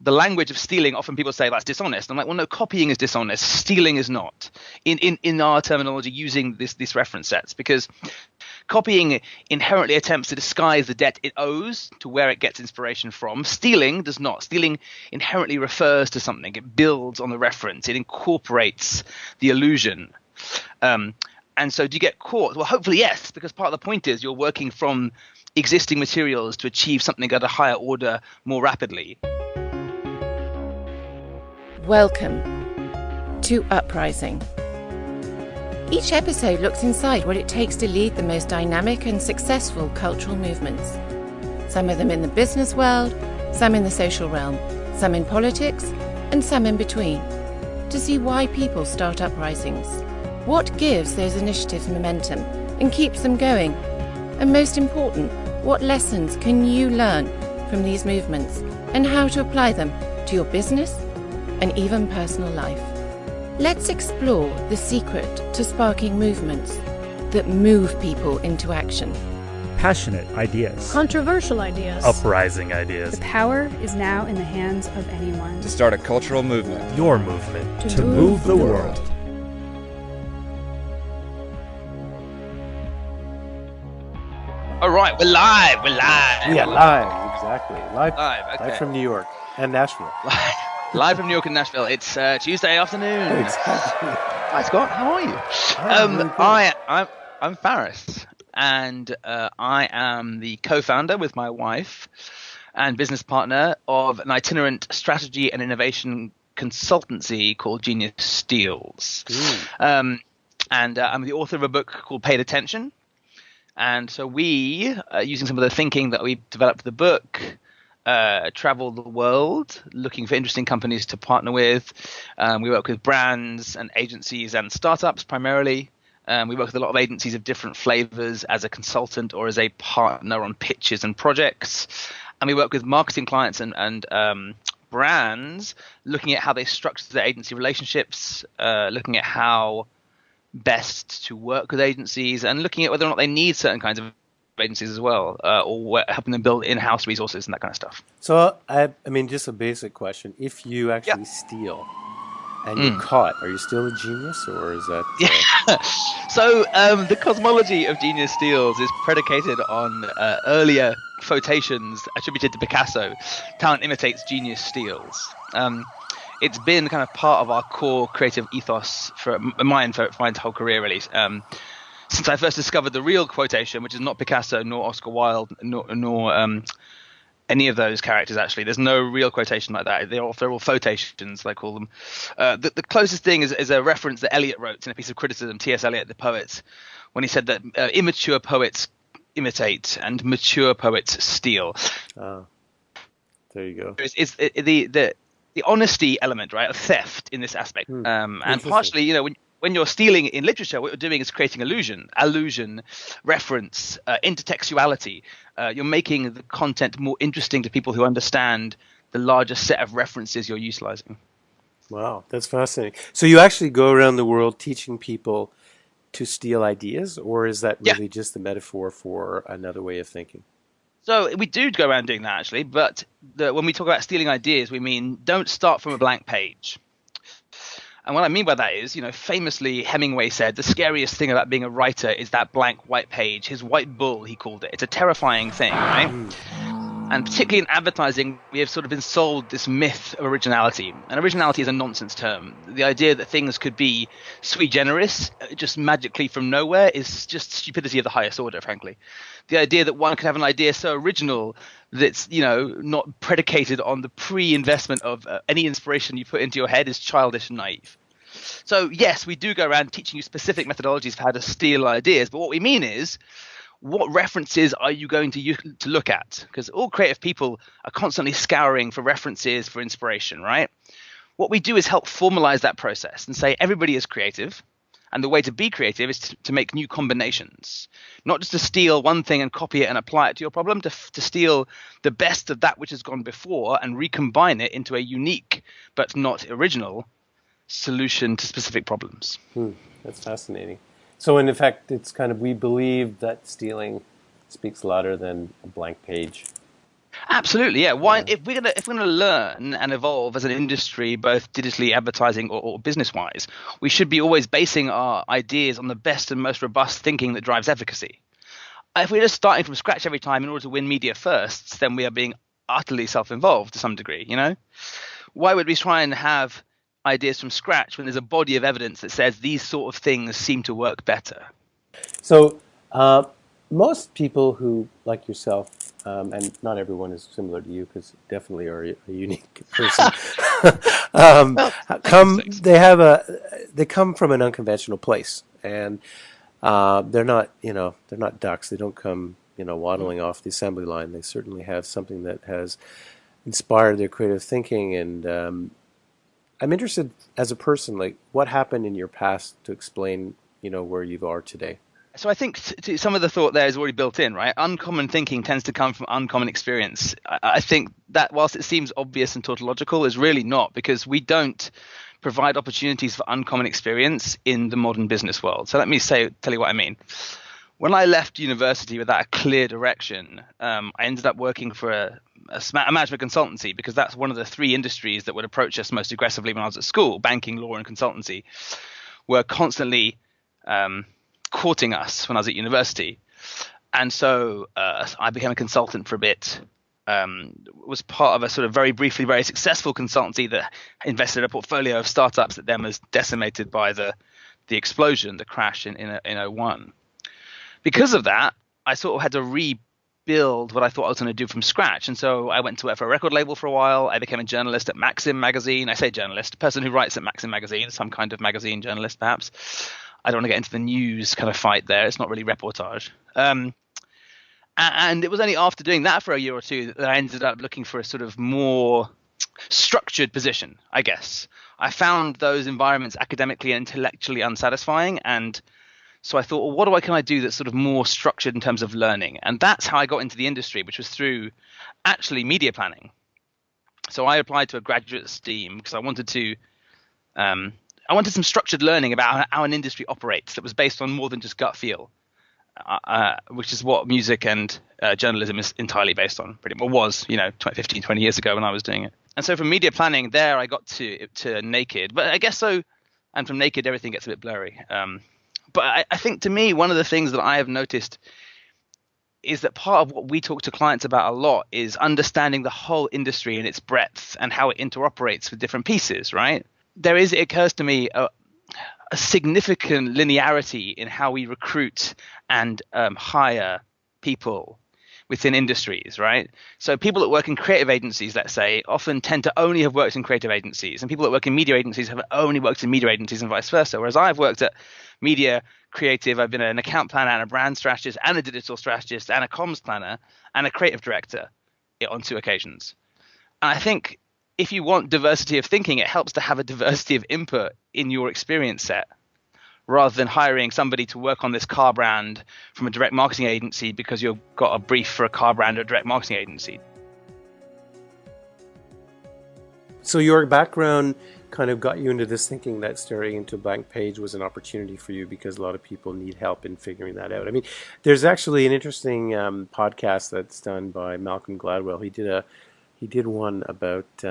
the language of stealing, often people say that's dishonest. I'm like, well, no, copying is dishonest. Stealing is not in our terminology using these reference sets, because copying inherently attempts to disguise the debt it owes to where it gets inspiration from. Stealing does not. Stealing inherently refers to something. It builds on the reference. It incorporates the illusion. And so do you get caught? Well, hopefully, yes, because part of the point is you're working from existing materials to achieve something at a higher order more rapidly. Welcome to Uprising. Each episode looks inside what it takes to lead the most dynamic and successful cultural movements. Some of them in the business world, some in the social realm, some in politics, and some in between. To see why people start uprisings, what gives those initiatives momentum and keeps them going, and most important, what lessons can you learn from these movements and how to apply them to your business and even personal life. Let's explore the secret to sparking movements that move people into action. Passionate ideas. Controversial ideas. Uprising ideas. The power is now in the hands of anyone. To start a cultural movement. Your movement. To move the world. All right, we're live. Yeah, live, exactly. Live, okay. Live from New York and Nashville. Live from New York and Nashville. It's Tuesday afternoon. Exactly. Hi, Scott. How are you? I'm Faris, and I am the co-founder with my wife and business partner of an itinerant strategy and innovation consultancy called Genius Steals. And I'm the author of a book called Paid Attention. And so we, using some of the thinking that we developed for the book, travel the world looking for interesting companies to partner with. We work with brands and agencies and startups primarily. We work with a lot of agencies of different flavors as a consultant or as a partner on pitches and projects. And we work with marketing clients and brands looking at how they structure their agency relationships, looking at how best to work with agencies and looking at whether or not they need certain kinds of agencies as well, or helping them build in-house resources and that kind of stuff. So, I mean, just a basic question. If you actually steal and you're caught, are you still a genius, or is that... So, the cosmology of Genius Steals is predicated on earlier quotations attributed to Picasso. Talent imitates, genius steals. It's been kind of part of our core creative ethos for my entire career, really. Since I first discovered the real quotation, which is not Picasso, nor Oscar Wilde, nor any of those characters, actually. There's no real quotation like that. They're all photations, they call them. The closest thing is a reference that Eliot wrote in a piece of criticism, T.S. Eliot, the poet, when he said that immature poets imitate and mature poets steal. There you go. It's the honesty element, right, of theft in this aspect. And partially, when you're stealing in literature, what you're doing is creating allusion, reference, intertextuality. You're making the content more interesting to people who understand the larger set of references you're utilizing. Wow, that's fascinating. So you actually go around the world teaching people to steal ideas, or is that really just the metaphor for another way of thinking? So we do go around doing that, actually. But when we talk about stealing ideas, we mean don't start from a blank page. And what I mean by that is, famously Hemingway said, the scariest thing about being a writer is that blank white page, his white bull, he called it. It's a terrifying thing, right? And particularly in advertising, we have sort of been sold this myth of originality. And originality is a nonsense term. The idea that things could be sui generis, just magically from nowhere, is just stupidity of the highest order, frankly. The idea that one could have an idea so original that it's, not predicated on the pre-investment of any inspiration you put into your head is childish and naive. So, yes, we do go around teaching you specific methodologies for how to steal ideas. But what we mean is, what references are you going to use to look at? Because all creative people are constantly scouring for references, for inspiration, right? What we do is help formalize that process and say everybody is creative. And the way to be creative is to make new combinations, not just to steal one thing and copy it and apply it to your problem, to steal the best of that which has gone before and recombine it into a unique but not original solution to specific problems. That's fascinating. So in effect, it's kind of, we believe that stealing speaks louder than a blank page. Absolutely, yeah. Why, if we're gonna learn and evolve as an industry, both digitally, advertising, or business wise, we should be always basing our ideas on the best and most robust thinking that drives efficacy. If we're just starting from scratch every time in order to win media firsts, then we are being utterly self-involved to some degree. Why would we try and have ideas from scratch when there's a body of evidence that says these sort of things seem to work better? So most people who, like yourself, and not everyone is similar to you because you definitely are a unique person. They come from an unconventional place, and they're not ducks. They don't come waddling off the assembly line. They certainly have something that has inspired their creative thinking. And I'm interested as a person, like what happened in your past to explain where you are today. So I think some of the thought there is already built in, right? Uncommon thinking tends to come from uncommon experience. I think that whilst it seems obvious and tautological, is really not, because we don't provide opportunities for uncommon experience in the modern business world. So let me tell you what I mean. When I left university without a clear direction, I ended up working for a management consultancy, because that's one of the three industries that would approach us most aggressively when I was at school. Banking, law, and consultancy were constantly courting us when I was at university. And so I became a consultant for a bit, was part of a sort of very briefly very successful consultancy that invested in a portfolio of startups that then was decimated by the explosion, the crash in 01. Because of that, I sort of had to rebuild what I thought I was going to do from scratch. And so I went to work for a record label for a while. I became a journalist at Maxim magazine. I say journalist, a person who writes at Maxim magazine, some kind of magazine journalist perhaps. I don't want to get into the news kind of fight there. It's not really reportage. And it was only after doing that for a year or two that I ended up looking for a sort of more structured position, I guess. I found those environments academically and intellectually unsatisfying. And so I thought, well, what can I do that's sort of more structured in terms of learning? And that's how I got into the industry, which was through actually media planning. So I applied to a graduate scheme because I wanted some structured learning about how an industry operates that was based on more than just gut feel, which is what music and journalism is entirely based on, pretty much was, 20 years ago when I was doing it. And so from media planning there, I got to Naked. But I guess so, and from Naked, everything gets a bit blurry. But I think to me, one of the things that I have noticed is that part of what we talk to clients about a lot is understanding the whole industry and its breadth and how it interoperates with different pieces, right? It occurs to me a significant linearity in how we recruit and hire people within industries, right? So people that work in creative agencies, let's say, often tend to only have worked in creative agencies, and people that work in media agencies have only worked in media agencies and vice versa. Whereas I've worked at media, creative, I've been an account planner and a brand strategist and a digital strategist and a comms planner and a creative director on 2 occasions. And I think if you want diversity of thinking, it helps to have a diversity of input in your experience set, rather than hiring somebody to work on this car brand from a direct marketing agency because you've got a brief for a car brand or a direct marketing agency. So your background kind of got you into this thinking that staring into a blank page was an opportunity for you because a lot of people need help in figuring that out. I mean, there's actually an interesting podcast that's done by Malcolm Gladwell. He did one about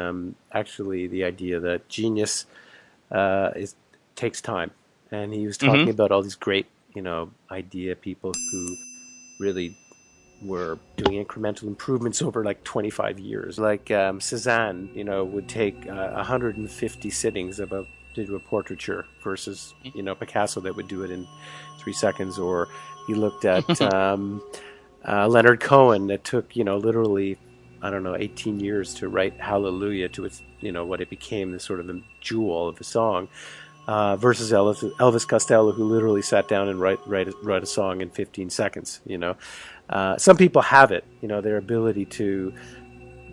actually the idea that genius takes time. And he was talking about all these great, idea people who really were doing incremental improvements over like 25 years. Like Cézanne, would take 150 sittings to do a portraiture versus, Picasso that would do it in 3 seconds. Or he looked at Leonard Cohen that took, literally, 18 years to write Hallelujah to its, what it became, the sort of the jewel of the song. Versus Elvis Costello, who literally sat down and wrote a song in 15 seconds. Some people have it, their ability to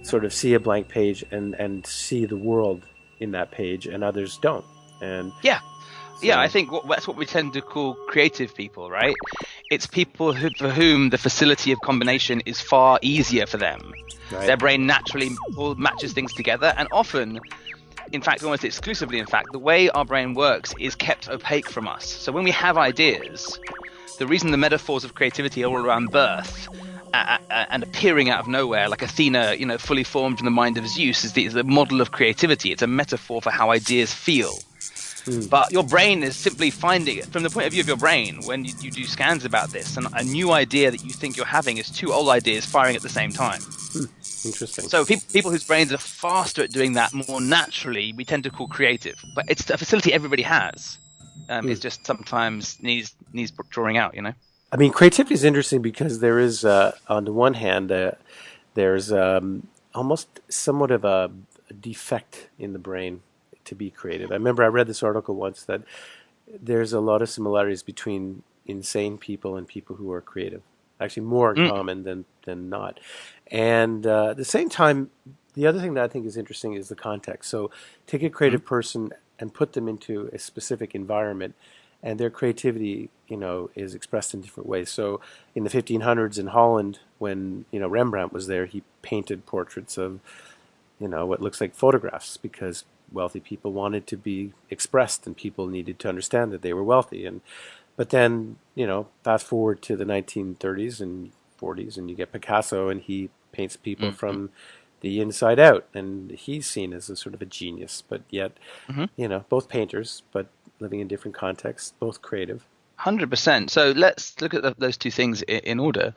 sort of see a blank page and see the world in that page, and others don't. And yeah, I think that's what we tend to call creative people, right? It's people for whom the facility of combination is far easier for them. Right. Their brain naturally matches things together, and often, in fact, almost exclusively, in fact, the way our brain works is kept opaque from us. So when we have ideas, the reason the metaphors of creativity are all around birth and appearing out of nowhere, like Athena, fully formed in the mind of Zeus, is the model of creativity. It's a metaphor for how ideas feel. But your brain is simply finding it from the point of view of your brain. When you do scans about this, and a new idea that you think you're having is two old ideas firing at the same time. Interesting. So people whose brains are faster at doing that more naturally, we tend to call creative. But it's a facility everybody has. It's just sometimes needs drawing out, I mean, creativity is interesting because there is, on the one hand, there's almost somewhat of a defect in the brain to be creative. I remember I read this article once that there's a lot of similarities between insane people and people who are creative. Actually, more in common than not. And at the same time, the other thing that I think is interesting is the context. So take a creative person and put them into a specific environment, and their creativity, is expressed in different ways. So in the 1500s in Holland, when, Rembrandt was there, he painted portraits of, what looks like photographs because wealthy people wanted to be expressed and people needed to understand that they were wealthy. But then, fast forward to the 1930s and 40s and you get Picasso and he paints people from the inside out, and he's seen as a sort of a genius, but yet, both painters, but living in different contexts, both creative. 100%. So let's look at those two things in order.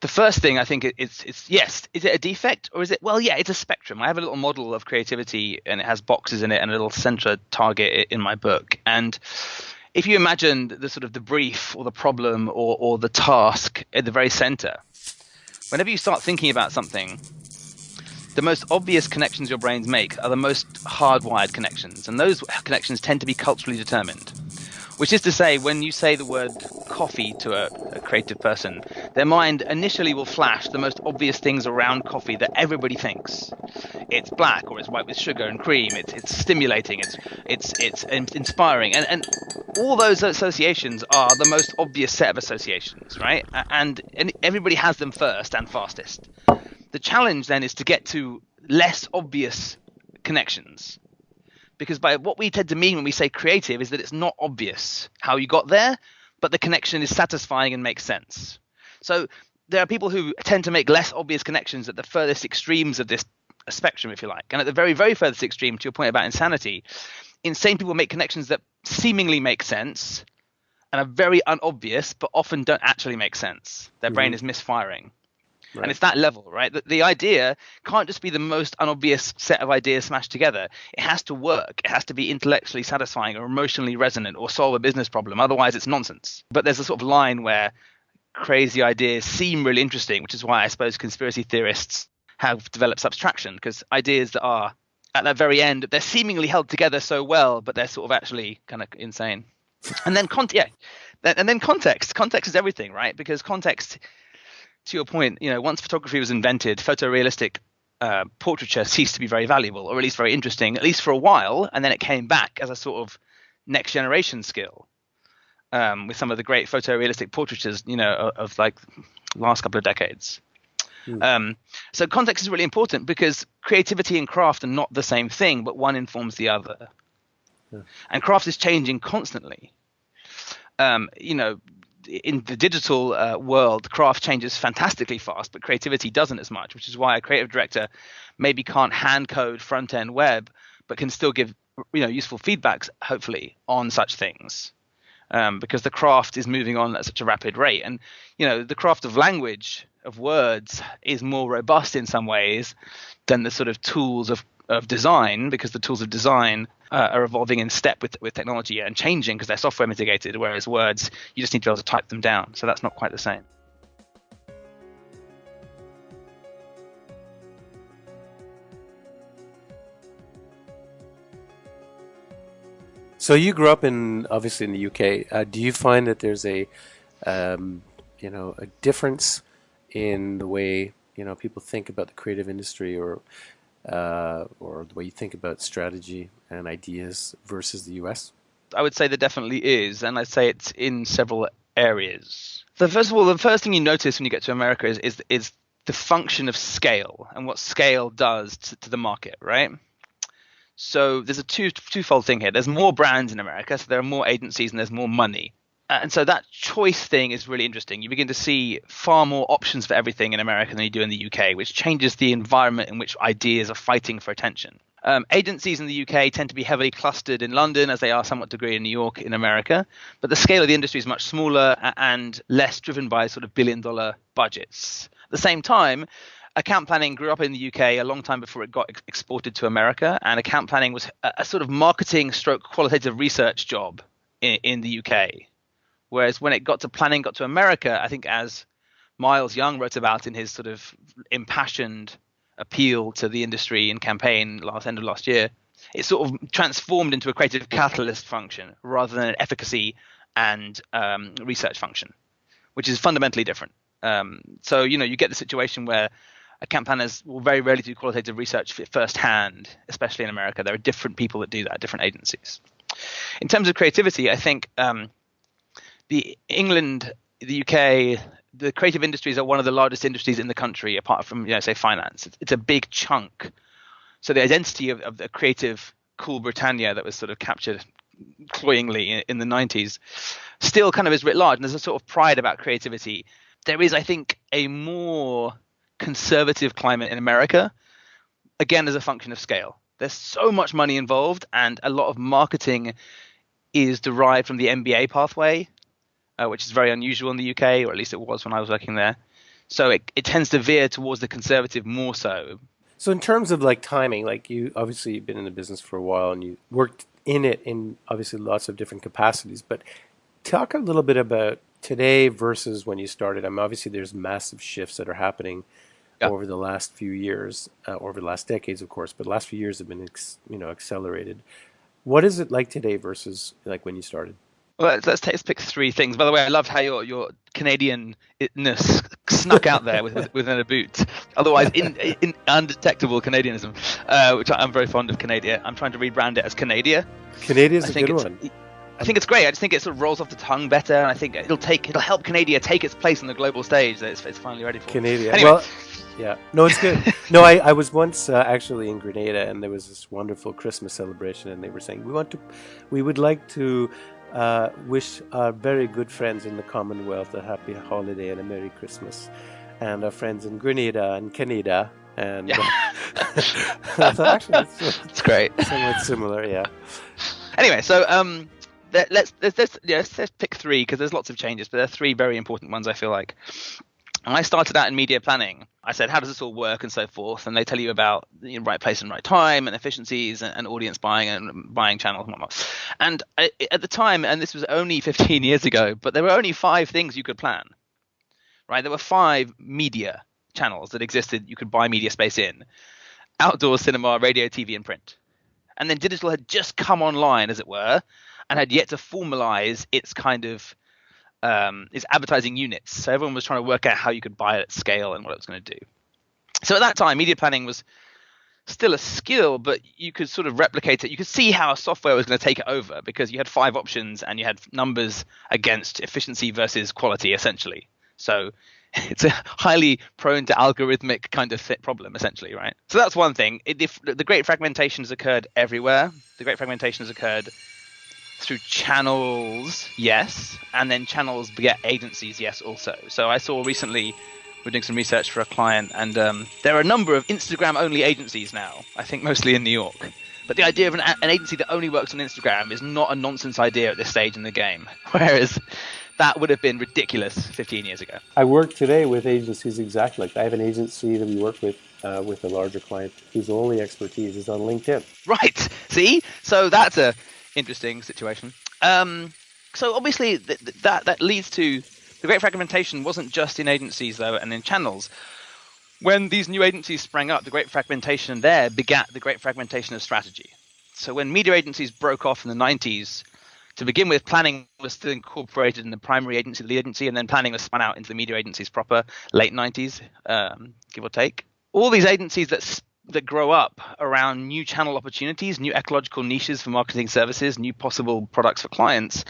The first thing I think it's yes. Is it a defect or is it? Well, yeah, it's a spectrum. I have a little model of creativity and it has boxes in it and a little center target in my book. And if you imagine the sort of the brief or the problem or the task at the very center, whenever you start thinking about something, the most obvious connections your brains make are the most hardwired connections. And those connections tend to be culturally determined. Which is to say, when you say the word coffee to a creative person, their mind initially will flash the most obvious things around coffee that everybody thinks. It's black, or it's white with sugar and cream. It's stimulating. It's inspiring, and all those associations are the most obvious set of associations, right? And everybody has them first and fastest. The challenge then is to get to less obvious connections. Because by what we tend to mean when we say creative is that it's not obvious how you got there, but the connection is satisfying and makes sense. So there are people who tend to make less obvious connections at the furthest extremes of this spectrum, if you like. And at the very, very furthest extreme, to your point about insanity, insane people make connections that seemingly make sense and are very unobvious, but often don't actually make sense. Their brain is misfiring. Right. And it's that level, right? The idea can't just be the most unobvious set of ideas smashed together. It has to work. It has to be intellectually satisfying or emotionally resonant or solve a business problem. Otherwise, it's nonsense. But there's a sort of line where crazy ideas seem really interesting, which is why I suppose conspiracy theorists have developed subtraction, because ideas that are at that very end, they're seemingly held together so well, but they're sort of actually kind of insane. And then context. Context is everything, right? Because context, to your point, once photography was invented, photorealistic portraiture ceased to be very valuable, or at least very interesting, at least for a while, and then it came back as a sort of next generation skill with some of the great photorealistic portraitures, of like last couple of decades. So context is really important because creativity and craft are not the same thing, but one informs the other. Yeah. And craft is changing constantly. In the digital world, craft changes fantastically fast, but creativity doesn't as much, which is why a creative director maybe can't hand code front-end web, but can still give useful feedbacks, hopefully, on such things, because the craft is moving on at such a rapid rate. And the craft of language, of words, is more robust in some ways than the sort of tools of design, because the tools of design are evolving in step with technology and changing because they're software mitigated, whereas words, you just need to be able to type them down. So that's not quite the same. So you grew up obviously in the UK. Do you find that there's a difference in the way people think about the creative industry, or the way you think about strategy and ideas versus the US? I would say there definitely is, and I'd say it's in several areas. So first of all, the first thing you notice when you get to America is the function of scale and what scale does to the market, right? So there's a twofold thing here. There's more brands in America, so there are more agencies and there's more money. And so that choice thing is really interesting. You begin to see far more options for everything in America than you do in the UK, which changes the environment in which ideas are fighting for attention. Agencies in the UK tend to be heavily clustered in London, as they are somewhat degree in New York in America. But the scale of the industry is much smaller and less driven by sort of billion-dollar budgets. At the same time, account planning grew up in the UK a long time before it got exported to America, and account planning was a sort of marketing stroke qualitative research job in the UK. Whereas when it got to America, I think as Miles Young wrote about in his sort of impassioned appeal to the industry and campaign end of last year, it sort of transformed into a creative catalyst function rather than an efficacy and research function, which is fundamentally different. So, you get the situation where account planners will very rarely do qualitative research firsthand, especially in America. There are different people that do that, different agencies. In terms of creativity, I think England, the UK, the creative industries are one of the largest industries in the country, apart from, say, finance. It's a big chunk. So the identity of the creative cool Britannia that was sort of captured cloyingly in the 90s still kind of is writ large. And there's a sort of pride about creativity. There is, I think, a more conservative climate in America, again, as a function of scale. There's so much money involved, and a lot of marketing is derived from the MBA pathway, which is very unusual in the UK, or at least it was when I was working there. So it tends to veer towards the conservative more so. So in terms of like timing, like you've been in the business for a while and you worked in it in obviously lots of different capacities, but talk a little bit about today versus when you started. I mean, obviously there's massive shifts that are happening over the last few years, over the last decades, of course, but the last few years have been accelerated. What is it like today versus like when you started? Well, let's pick three things. By the way, I loved how your Canadian-ness snuck out there within a boot. Otherwise, in undetectable Canadianism, which I'm very fond of Canada. I'm trying to rebrand it as Canadia. Canada is a good one. I think it's great. I just think it sort of rolls off the tongue better, and I think it'll help Canada take its place on the global stage that it's finally ready for. Canada. Anyway. Well, yeah. No, it's good. No, I was once actually in Grenada, and there was this wonderful Christmas celebration, and they were saying we would like to wish our very good friends in the Commonwealth a happy holiday and a Merry Christmas, and our friends in Grenada and Canada, and so actually it's great. Somewhat similar, yeah. Anyway, so let's pick three because there's lots of changes, but there are three very important ones I feel like. When I started out in media planning, I said, how does this all work and so forth? And they tell you about the right place and right time and efficiencies and audience buying and buying channels and whatnot. And at the time, and this was only 15 years ago, but there were only 5 things you could plan, right? There were 5 media channels that existed you could buy media space in: outdoor cinema, radio, TV, and print. And then digital had just come online, as it were, and had yet to formalize its kind of its advertising units. So everyone was trying to work out how you could buy it at scale and what it was going to do. So at that time, media planning was still a skill, but you could sort of replicate it. You could see how software was going to take it over because you had 5 options and you had numbers against efficiency versus quality, essentially. So it's a highly prone to algorithmic kind of fit problem, essentially, right? So that's one thing. The great fragmentation has occurred everywhere. The great fragmentation has occurred through channels, yes, and then channels beget agencies, yes, also. So I saw recently, we're doing some research for a client, and there are a number of Instagram-only agencies now, I think mostly in New York. But the idea of an agency that only works on Instagram is not a nonsense idea at this stage in the game, whereas that would have been ridiculous 15 years ago. I work today with agencies exactly like that. I have an agency that we work with a larger client whose only expertise is on LinkedIn. Right. See? So that's a interesting situation. So obviously that leads to the great fragmentation wasn't just in agencies though and in channels. When these new agencies sprang up, the great fragmentation there begat the great fragmentation of strategy. So when media agencies broke off in the 90s, to begin with, planning was still incorporated in the primary agency, the lead agency, and then planning was spun out into the media agencies proper, late 90s, give or take. All these agencies that grow up around new channel opportunities, new ecological niches for marketing services, new possible products for clients,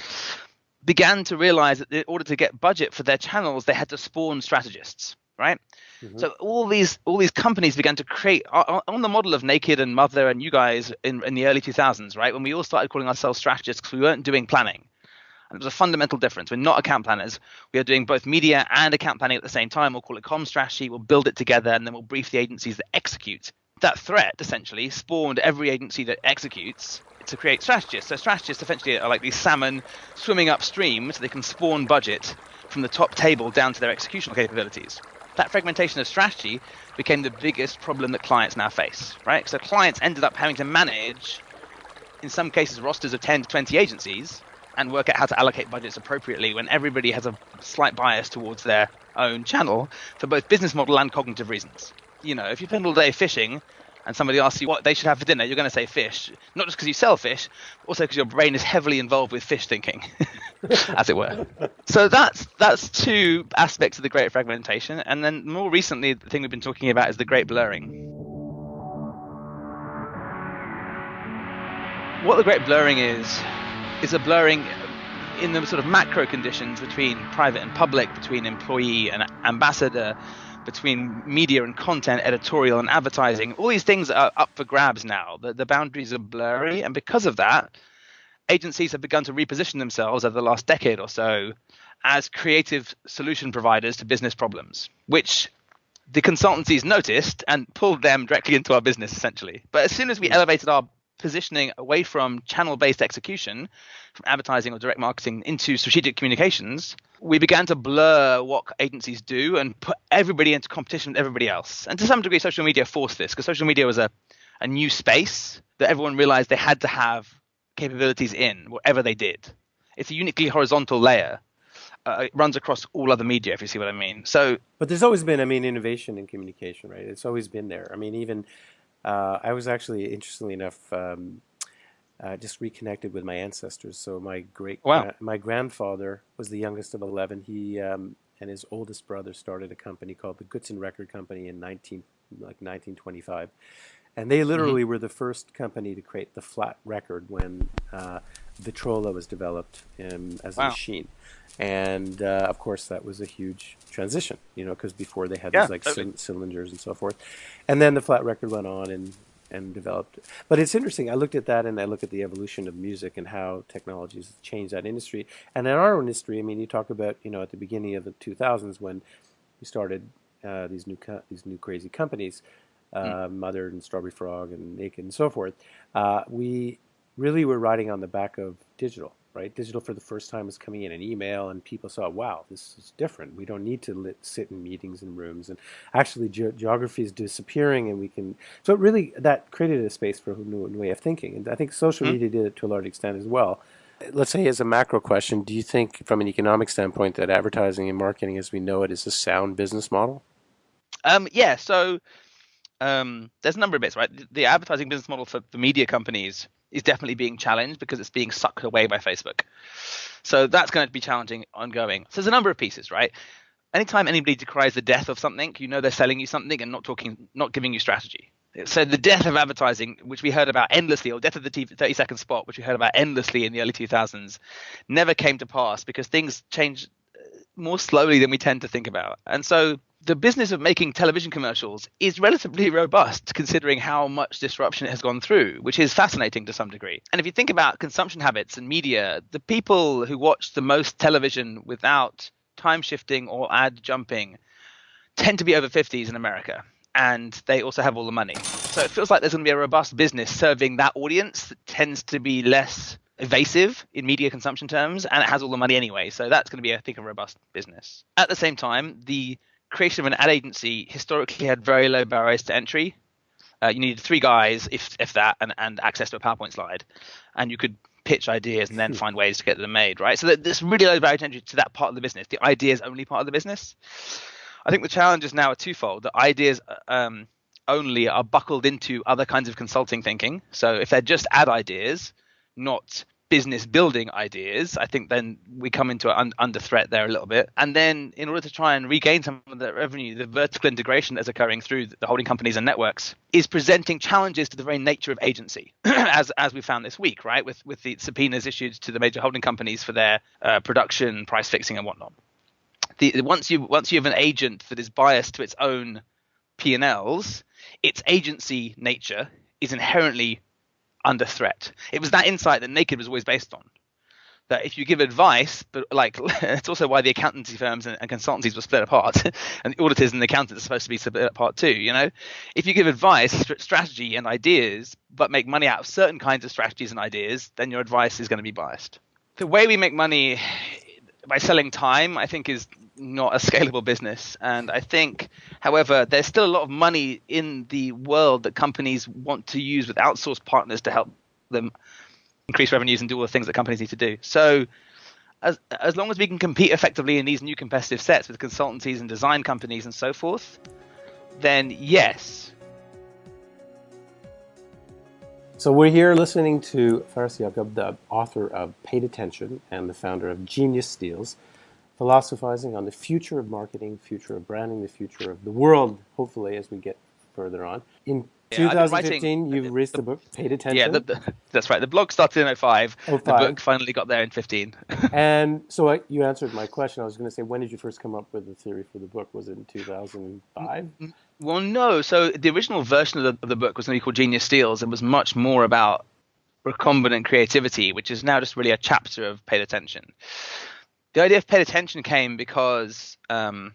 began to realize that in order to get budget for their channels, they had to spawn strategists, right? Mm-hmm. So all these companies began to create on the model of Naked and Mother and you guys in the early 2000s, right? When we all started calling ourselves strategists because we weren't doing planning. And it was a fundamental difference. We're not account planners. We are doing both media and account planning at the same time. We'll call it comm strategy. We'll build it together, and then we'll brief the agencies that execute. That threat essentially spawned every agency that executes to create strategists. So strategists essentially are like these salmon swimming upstream, so they can spawn budget from the top table down to their executional capabilities. That fragmentation of strategy became the biggest problem that clients now face, right? So clients ended up having to manage, in some cases, rosters of 10 to 20 agencies and work out how to allocate budgets appropriately when everybody has a slight bias towards their own channel for both business model and cognitive reasons. If you spend all day fishing and somebody asks you what they should have for dinner, you're going to say fish, not just because you sell fish, but also because your brain is heavily involved with fish thinking, as it were. So that's two aspects of the great fragmentation. And then more recently, the thing we've been talking about is the great blurring. What the great blurring is a blurring in the sort of macro conditions between private and public, between employee and ambassador, between media and content, editorial and advertising. All these things are up for grabs now. The boundaries are blurry, and because of that, agencies have begun to reposition themselves over the last decade or so as creative solution providers to business problems, which the consultancies noticed and pulled them directly into our business, essentially. But as soon as we elevated our positioning away from channel-based execution, from advertising or direct marketing into strategic communications, we began to blur what agencies do and put everybody into competition with everybody else. And to some degree, social media forced this, because social media was a new space that everyone realized they had to have capabilities in, whatever they did. It's a uniquely horizontal layer. It runs across all other media, if you see what I mean. But there's always been, innovation in communication, right? It's always been there. Even I was actually, interestingly enough, just reconnected with my ancestors. So my grandfather was the youngest of 11. He and his oldest brother started a company called the Goodson Record Company in 1925. And they literally were the first company to create the flat record when Vitrola was developed as a machine. And of course, that was a huge transition, because before they had these cylinders and so forth. And then the flat record went on and developed. But it's interesting. I looked at that, and I look at the evolution of music and how technologies changed that industry. And in our industry, you talk about, at the beginning of the 2000s when we started these new crazy companies, Mother and Strawberry Frog and Naked and so forth, we really were riding on the back of digital, right? Digital for the first time was coming in an email, and people saw, wow, this is different. We don't need to sit in meetings and rooms, and actually geography is disappearing, and we can. So it really, that created a space for a new way of thinking, and I think social media did it to a large extent as well. Let's say, as a macro question, do you think, from an economic standpoint, that advertising and marketing, as we know it, is a sound business model? Yeah. So. There's a number of bits, right? The advertising business model for the media companies is definitely being challenged because it's being sucked away by Facebook. So that's going to be challenging ongoing. So there's a number of pieces, right? Anytime anybody decries the death of something, they're selling you something and not giving you strategy. So the death of advertising, which we heard about endlessly, or death of the 30-second spot, which we heard about endlessly in the early 2000s, never came to pass because things change more slowly than we tend to think about. And so the business of making television commercials is relatively robust, considering how much disruption it has gone through, which is fascinating to some degree. And if you think about consumption habits and media, the people who watch the most television without time shifting or ad jumping tend to be over 50s in America, and they also have all the money. So it feels like there's going to be a robust business serving that audience that tends to be less evasive in media consumption terms, and it has all the money anyway. So that's going to be, I think, a robust business. At the same time, the creation of an ad agency historically had very low barriers to entry. You needed 3 guys, if that, and access to a PowerPoint slide, and you could pitch ideas and then find ways to get them made, right? So there's really low barrier to entry to that part of the business. The ideas only part of the business. I think the challenges now are twofold. The ideas only are buckled into other kinds of consulting thinking. So if they're just ad ideas, not business building ideas, I think then we come into under threat there a little bit. And then in order to try and regain some of that revenue, the vertical integration that's occurring through the holding companies and networks is presenting challenges to the very nature of agency, as we found this week, right, with the subpoenas issued to the major holding companies for their production, price fixing and whatnot. Once you have an agent that is biased to its own P&Ls, its agency nature is inherently under threat. It was that insight that Naked was always based on. that if you give advice, but like it's also why the accountancy firms and consultancies were split apart, and the auditors and the accountants are supposed to be split apart too. If you give advice, strategy, and ideas, but make money out of certain kinds of strategies and ideas, then your advice is going to be biased. The way we make money by selling time, I think, is not a scalable business. And I think, however, there's still a lot of money in the world that companies want to use with outsourced partners to help them increase revenues and do all the things that companies need to do. So as long as we can compete effectively in these new competitive sets with consultancies and design companies and so forth, then yes. So we're here listening to Faris Yakob, the author of Paid Attention and the founder of Genius Steals, philosophizing on the future of marketing, future of branding, the future of the world, hopefully, as we get further on. In 2015, you released the book, Paid Attention. Yeah, that's right. The blog started in 2005. The book finally got there in 2015. And so you answered my question. I was going to say, when did you first come up with the theory for the book? Was it in 2005? Well, no. So the original version of the book was going to be called Genius Steals and was much more about recombinant creativity, which is now just really a chapter of Paid Attention. The idea of Paid Attention came because it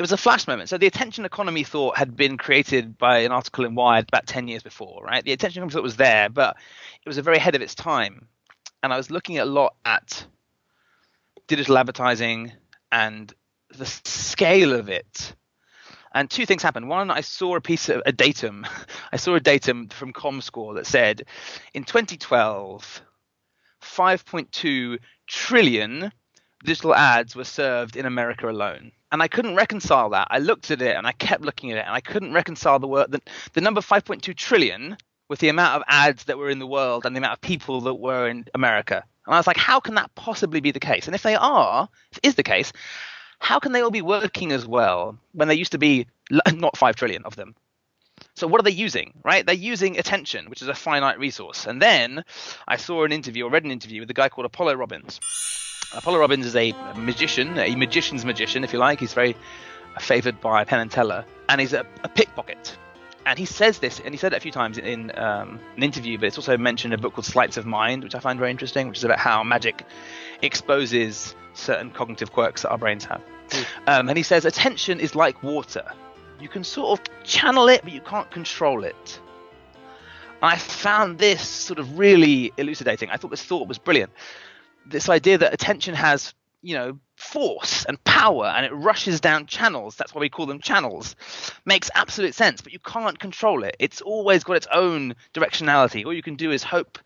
was a flash moment. So the attention economy thought had been created by an article in Wired about 10 years before, right? The attention economy thought was there, but it was very ahead of its time. And I was looking a lot at digital advertising and the scale of it. And two things happened. One, I saw a datum. I saw a datum from ComScore that said in 2012, 5.2 trillion digital ads were served in America alone. And I couldn't reconcile that. I looked at it and I kept looking at it and I couldn't reconcile the number 5.2 trillion with the amount of ads that were in the world and the amount of people that were in America. And I was like, how can that possibly be the case? And if it is the case, how can they all be working as well when there used to be not 5 trillion of them? So what are they using, right? They're using attention, which is a finite resource. And then I saw an interview or read an interview with a guy called Apollo Robbins. Apollo Robbins is a magician, a magician's magician, if you like. He's very favored by Penn and Teller, and he's a pickpocket. And he says this, and he said it a few times in an interview, but it's also mentioned in a book called Sleights of Mind, which I find very interesting, which is about how magic exposes certain cognitive quirks that our brains have. And he says, attention is like water. You can sort of channel it, but you can't control it. And I found this sort of really elucidating. I thought this thought was brilliant. This idea that attention has, force and power, and it rushes down channels. That's why we call them channels. Makes absolute sense, but you can't control it. It's always got its own directionality. All you can do is hope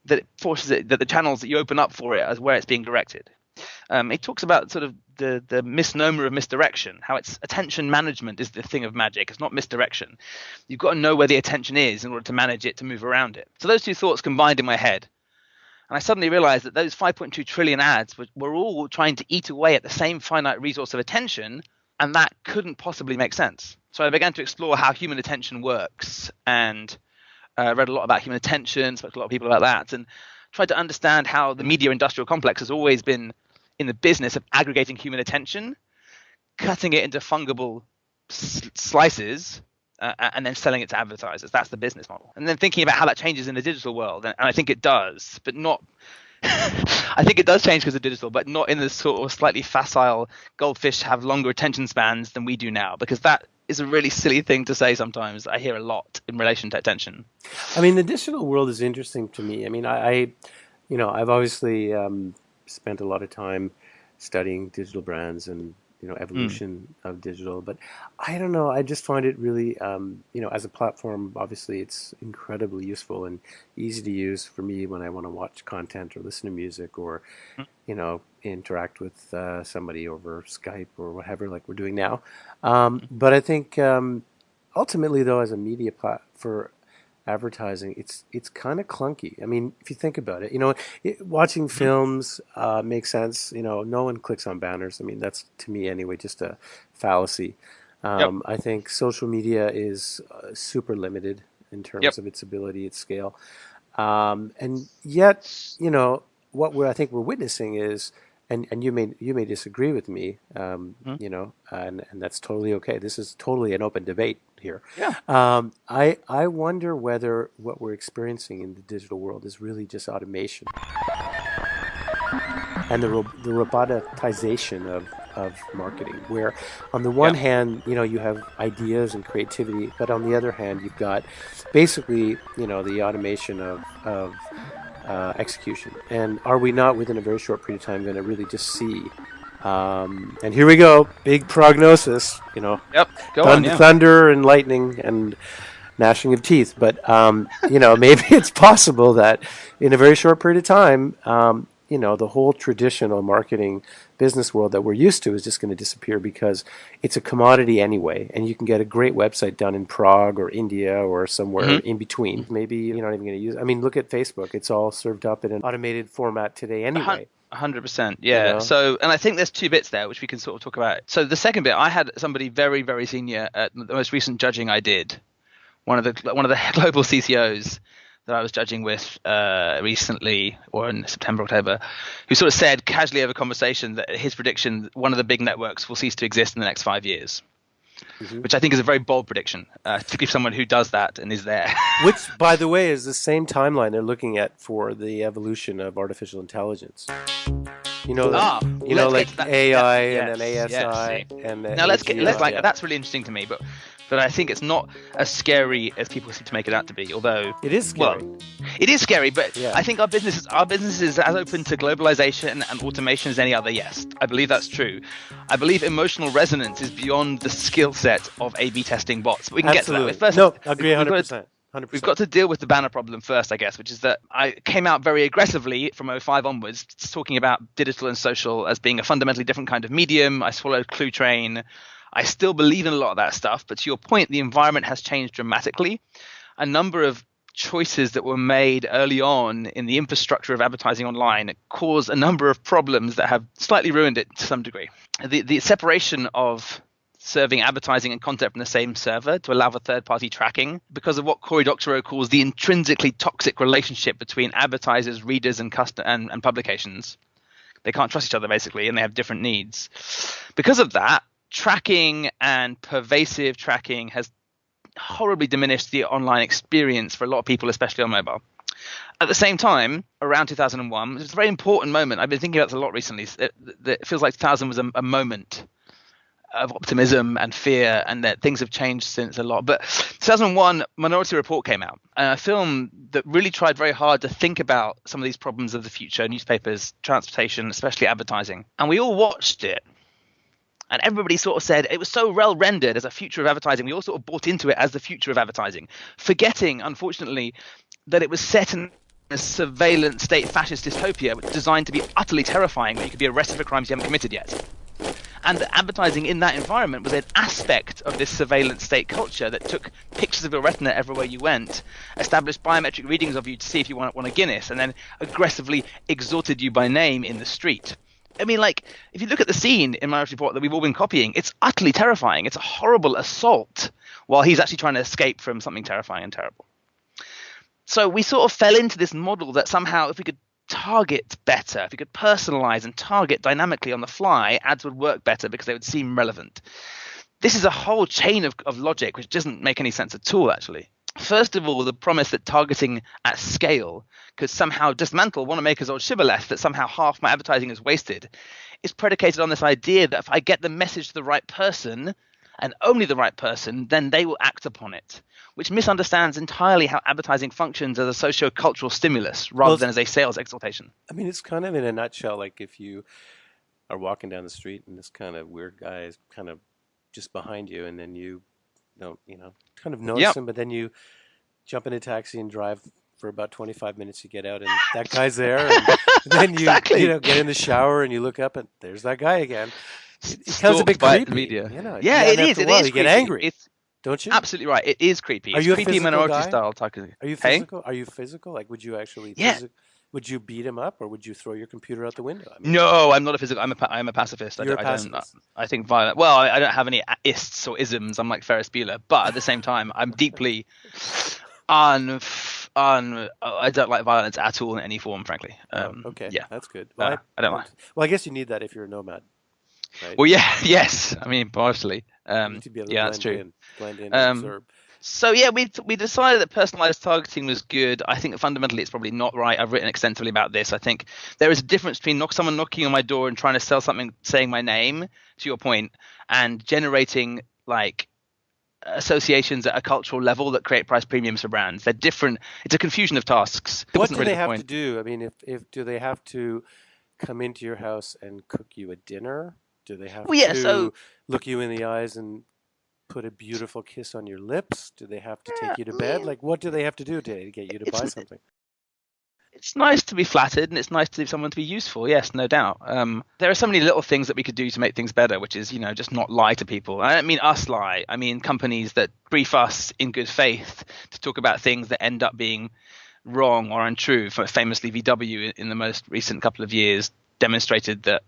that it forces it, that the channels that you open up for it is where it's being directed. It talks about sort of the misnomer of misdirection, how it's attention management is the thing of magic. It's not misdirection. You've got to know where the attention is in order to manage it, to move around it. So those two thoughts combined in my head. And I suddenly realized that those 5.2 trillion ads were all trying to eat away at the same finite resource of attention, and that couldn't possibly make sense. So I began to explore how human attention works, and read a lot about human attention, spoke to a lot of people about that, and tried to understand how the media industrial complex has always been in the business of aggregating human attention, cutting it into fungible slices, and then selling it to advertisers. That's the business model. And then thinking about how that changes in the digital world. And I think it does, but not I think it does change because of digital, but not in the sort of slightly facile goldfish have longer attention spans than we do now, because that is a really silly thing to say sometimes. I hear a lot in relation to attention. I mean, the digital world is interesting to me. I mean, I've obviously spent a lot of time studying digital brands and evolution of digital, but I don't know. I just find it really, as a platform, obviously it's incredibly useful and easy to use for me when I want to watch content or listen to music or, interact with somebody over Skype or whatever, like we're doing now. But I think ultimately, though, as a media for advertising, it's kind of clunky. I mean, if you think about it, watching films makes sense. No one clicks on banners. I mean, that's, to me anyway, just a fallacy. I think social media is super limited in terms of its ability at scale. And yet, I think we're witnessing is, and you may disagree with me, and that's totally okay. This is totally an open debate here. Yeah. I wonder whether what we're experiencing in the digital world is really just automation. and the robotization of marketing, where on the one hand, you have ideas and creativity, but on the other hand, you've got basically, the automation of execution. And are we not, within a very short period of time, going to really just see? And here we go, big prognosis. Yep. Go on. Yeah. Thunder and lightning and gnashing of teeth. But maybe it's possible that in a very short period of time, the whole traditional marketing business world that we're used to is just going to disappear because it's a commodity anyway, and you can get a great website done in Prague or India or somewhere in between. Maybe you're not even going to use it. I mean, look at Facebook. It's all served up in an automated format today anyway. 100%. Yeah. So, and I think there's two bits there which we can sort of talk about. So the second bit, I had somebody very, very senior at the most recent judging I did, one of the global CCOs that I was judging with recently, or in September, October, who sort of said casually over conversation that his prediction, one of the big networks will cease to exist in the next 5 years, which I think is a very bold prediction, particularly for someone who does that and is there. Which, by the way, is the same timeline they're looking at for the evolution of artificial intelligence. Like AI and then ASI and then now let's that's really interesting to me, but I think it's not as scary as people seem to make it out to be. Although it is scary. Well, it is scary, but I think our business is as open to globalization and automation as any other. Yes, I believe that's true. I believe emotional resonance is beyond the skill set of A/B testing bots. But we can get to that. First, no, I agree 100%. 100%. We've got to deal with the banner problem first, I guess, which is that I came out very aggressively from 2005 onwards, talking about digital and social as being a fundamentally different kind of medium. I swallowed Clue Train. I still believe in a lot of that stuff. But to your point, the environment has changed dramatically. A number of choices that were made early on in the infrastructure of advertising online caused a number of problems that have slightly ruined it to some degree. The separation of serving advertising and content from the same server to allow for third-party tracking because of what Cory Doctorow calls the intrinsically toxic relationship between advertisers, readers, and publications. They can't trust each other, basically, and they have different needs. Because of that, tracking and pervasive tracking has horribly diminished the online experience for a lot of people, especially on mobile. At the same time, around 2001, it was a very important moment. I've been thinking about this a lot recently. It feels like 2000 was a moment of optimism and fear, and that things have changed since a lot. But 2001, Minority Report came out, a film that really tried very hard to think about some of these problems of the future, newspapers, transportation, especially advertising. And we all watched it, and everybody sort of said it was so well rendered as a future of advertising. We all sort of bought into it as the future of advertising, forgetting, unfortunately, that it was set in a surveillance state fascist dystopia designed to be utterly terrifying, where you could be arrested for crimes you haven't committed yet. And the advertising in that environment was an aspect of this surveillance state culture that took pictures of your retina everywhere you went, established biometric readings of you to see if you want a Guinness, and then aggressively exhorted you by name in the street. I mean, like, if you look at the scene in Minority Report that we've all been copying, it's utterly terrifying. It's a horrible assault while he's actually trying to escape from something terrifying and terrible. So we sort of fell into this model that somehow if we could target better, if you could personalize and target dynamically on the fly, ads would work better because they would seem relevant. This is a whole chain of logic which doesn't make any sense at all, actually. First of all, the promise that targeting at scale could somehow dismantle Wanamaker's old shibboleth that somehow half my advertising is wasted is predicated on this idea that if I get the message to the right person, and only the right person, then they will act upon it, which misunderstands entirely how advertising functions as a socio-cultural stimulus rather than as a sales exaltation. I mean, it's kind of in a nutshell, like if you are walking down the street and this kind of weird guy is kind of just behind you, and then you don't, kind of notice him, but then you jump in a taxi and drive for about 25 minutes, you get out and that guy's there, and then you, get in the shower and you look up and there's that guy again. It becomes a bit creepy. Media. Yeah, it is. It is. You get angry. Don't you? Absolutely right. It is creepy. Are you creepy a physical minority guy? Style targeting. Are you physical? Hey? Are you physical? Like, would you actually? Yeah. Would you beat him up, or would you throw your computer out the window? I mean, no, I'm not a physical. I'm a pacifist. You're a pacifist. I think violent. Well, I don't have any ists or isms. I'm like Ferris Bueller, but at the same time, I'm deeply I don't like violence at all in any form, frankly. Okay. Yeah, that's good. Well, I don't like. Well, I guess you need that if you're a nomad. Right? Well, yeah, yes. I mean, partially. You need to be able to that's true. blend in and absorb. So yeah, we decided that personalized targeting was good. I think that fundamentally it's probably not right. I've written extensively about this. I think there is a difference between someone knocking on my door and trying to sell something, saying my name, to your point, and generating like associations at a cultural level that create price premiums for brands. They're different. It's a confusion of tasks. What do they have to do? I mean, if do they have to come into your house and cook you a dinner? Do they have to look you in the eyes and put a beautiful kiss on your lips? Do they have to take you to bed? Like, what do they have to do to get you to buy something? It's nice to be flattered, and it's nice to someone to be useful. Yes, no doubt. There are so many little things that we could do to make things better, which is, just not lie to people. I don't mean us lie. I mean companies that brief us in good faith to talk about things that end up being wrong or untrue. Famously, VW in the most recent couple of years demonstrated that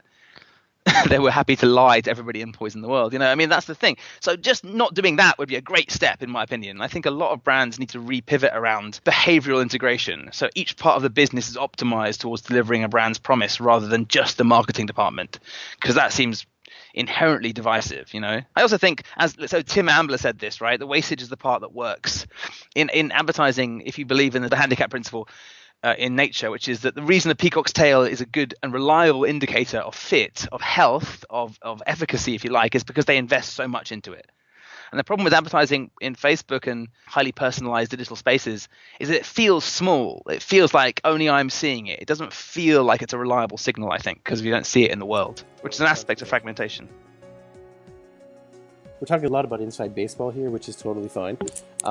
they were happy to lie to everybody and poison the world. I mean, that's the thing. So just not doing that would be a great step, in my opinion. I think a lot of brands need to repivot around behavioral integration. So each part of the business is optimized towards delivering a brand's promise rather than just the marketing department, because that seems inherently divisive. I also think, so Tim Ambler said this, right? The wastage is the part that works. In advertising, if you believe in the handicap principle, in nature, which is that the reason the peacock's tail is a good and reliable indicator of fit, of health, of efficacy, if you like, is because they invest so much into it. And the problem with advertising in Facebook and highly personalized digital spaces is that it feels small. It feels like only I'm seeing it. It doesn't feel like it's a reliable signal, I think, because we don't see it in the world, which is an aspect of fragmentation. We're talking a lot about inside baseball here, which is totally fine.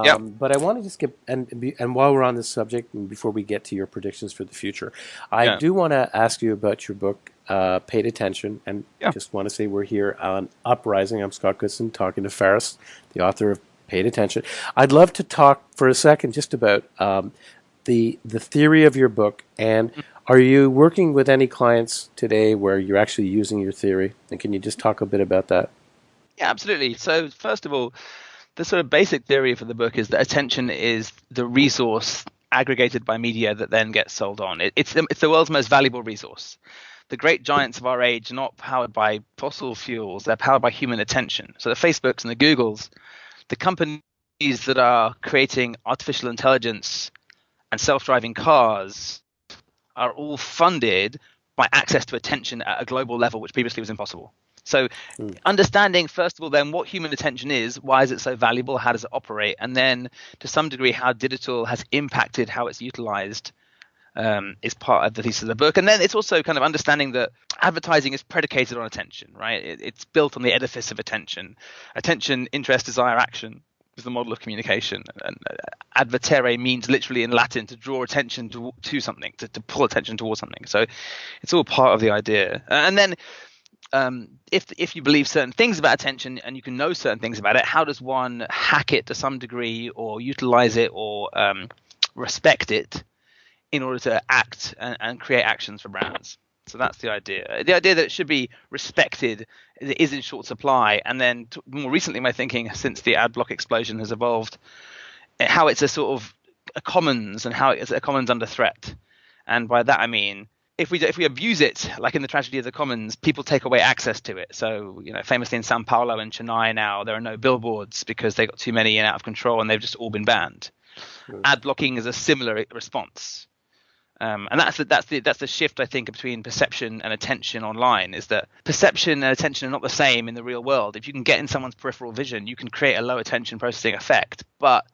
Yep. But I want to just get and while we're on this subject, and before we get to your predictions for the future, I do want to ask you about your book, Paid Attention, and just want to say we're here on Uprising. I'm Scott Goodson talking to Faris, the author of Paid Attention. I'd love to talk for a second just about the theory of your book, and are you working with any clients today where you're actually using your theory? And can you just talk a bit about that? Yeah, absolutely. So first of all, the sort of basic theory for the book is that attention is the resource aggregated by media that then gets sold on. It's the world's most valuable resource. The great giants of our age are not powered by fossil fuels. They're powered by human attention. So the Facebooks and the Googles, the companies that are creating artificial intelligence and self-driving cars are all funded by access to attention at a global level, which previously was impossible. So understanding, first of all, then what human attention is, why is it so valuable, how does it operate, and then to some degree how digital has impacted how it's utilized is part of the thesis of the book. And then it's also kind of understanding that advertising is predicated on attention, right? It's built on the edifice of attention. Attention, interest, desire, action is the model of communication. And advertere means literally in Latin to draw attention to something, to pull attention towards something. So it's all part of the idea. And then if you believe certain things about attention and you can know certain things about it, how does one hack it to some degree or utilize it or respect it in order to act and create actions for brands? So that's the idea. The idea that it should be respected is in short supply. And then more recently, my thinking since the ad block explosion has evolved, how it's a sort of a commons and how it's a commons under threat. And by that, I mean, if we abuse it, like in the tragedy of the commons, people take away access to it. So, famously in Sao Paulo and Chennai now, there are no billboards because they got too many and out of control, and they've just all been banned. Ad blocking is a similar response, and that's the shift, I think, between perception and attention online. Is that perception and attention are not the same in the real world. If you can get in someone's peripheral vision, you can create a low attention processing effect, but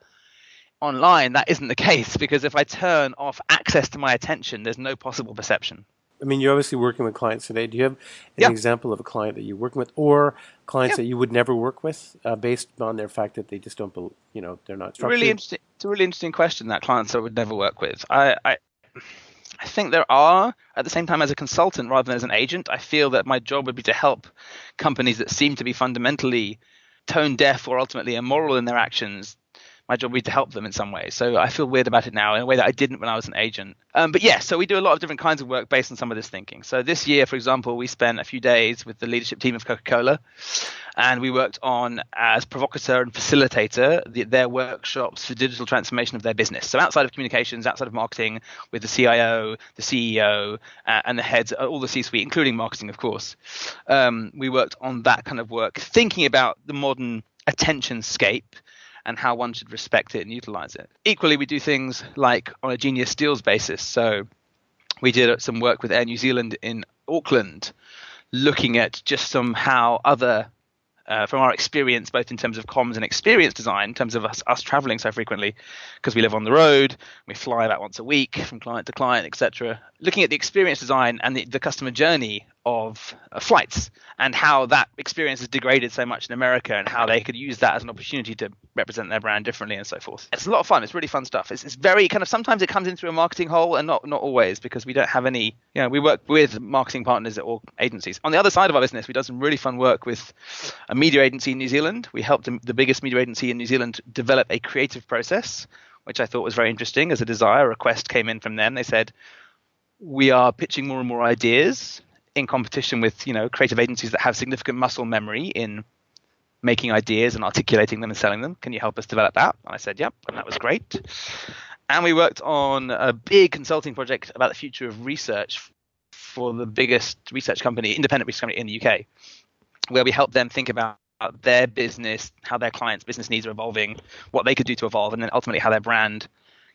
online, that isn't the case, because if I turn off access to my attention, there's no possible perception. I mean, you're obviously working with clients today. Do you have an example of a client that you're working with, or clients that you would never work with, based on their fact that they just don't, they're not structured? Really interesting. It's a really interesting question. That clients I would never work with. I think there are. At the same time, as a consultant rather than as an agent, I feel that my job would be to help companies that seem to be fundamentally tone deaf or ultimately immoral in their actions. My job would be to help them in some way. So I feel weird about it now in a way that I didn't when I was an agent. But yeah, so we do a lot of different kinds of work based on some of this thinking. So this year, for example, we spent a few days with the leadership team of Coca-Cola, and we worked on, as provocateur and facilitator, their workshops for digital transformation of their business. So outside of communications, outside of marketing, with the CIO, the CEO, and the heads, all the C-suite, including marketing, of course. We worked on that kind of work, thinking about the modern attention scape, and how one should respect it and utilize it. Equally, we do things like on a genius deals basis. So we did some work with Air New Zealand in Auckland, looking at just how other from our experience, both in terms of comms and experience design, in terms of us traveling so frequently, because we live on the road, we fly about once a week from client to client, etc. Looking at the experience design and the customer journey of flights and how that experience is degraded so much in America and how they could use that as an opportunity to represent their brand differently and so forth. It's a lot of fun. It's really fun stuff. It's very kind of, sometimes it comes in through a marketing hole and not always, because we don't have any, we work with marketing partners or agencies. On the other side of our business, we done some really fun work with a media agency in New Zealand. We helped the biggest media agency in New Zealand develop a creative process, which I thought was very interesting. As a request came in from them. They said, we are pitching more and more ideas in competition with creative agencies that have significant muscle memory in making ideas and articulating them and selling them. Can you help us develop that? And I said, yep, and that was great. And we worked on a big consulting project about the future of research for the biggest research company, independent research company in the UK, where we helped them think about their business, how their clients' business needs are evolving, what they could do to evolve, and then ultimately how their brand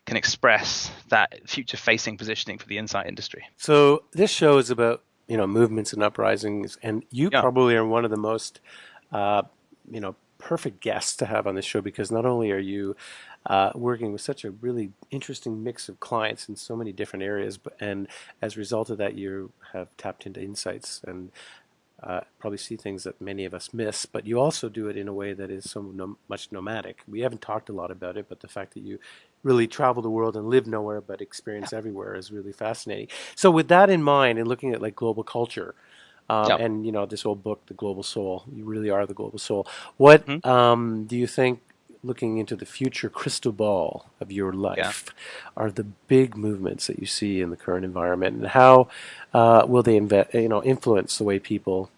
can express that future-facing positioning for the insight industry. So this show is about movements and uprisings, and you probably are one of the most perfect guests to have on this show, because not only are you working with such a really interesting mix of clients in so many different areas, and as a result of that, you have tapped into insights and probably see things that many of us miss, but you also do it in a way that is so much nomadic. We haven't talked a lot about it, but the fact that you really travel the world and live nowhere but experience everywhere is really fascinating. So with that in mind, and looking at like global culture, and this old book, The Global Soul, you really are the global soul. What do you think, looking into the future crystal ball of your life, are the big movements that you see in the current environment, and how will they influence the way people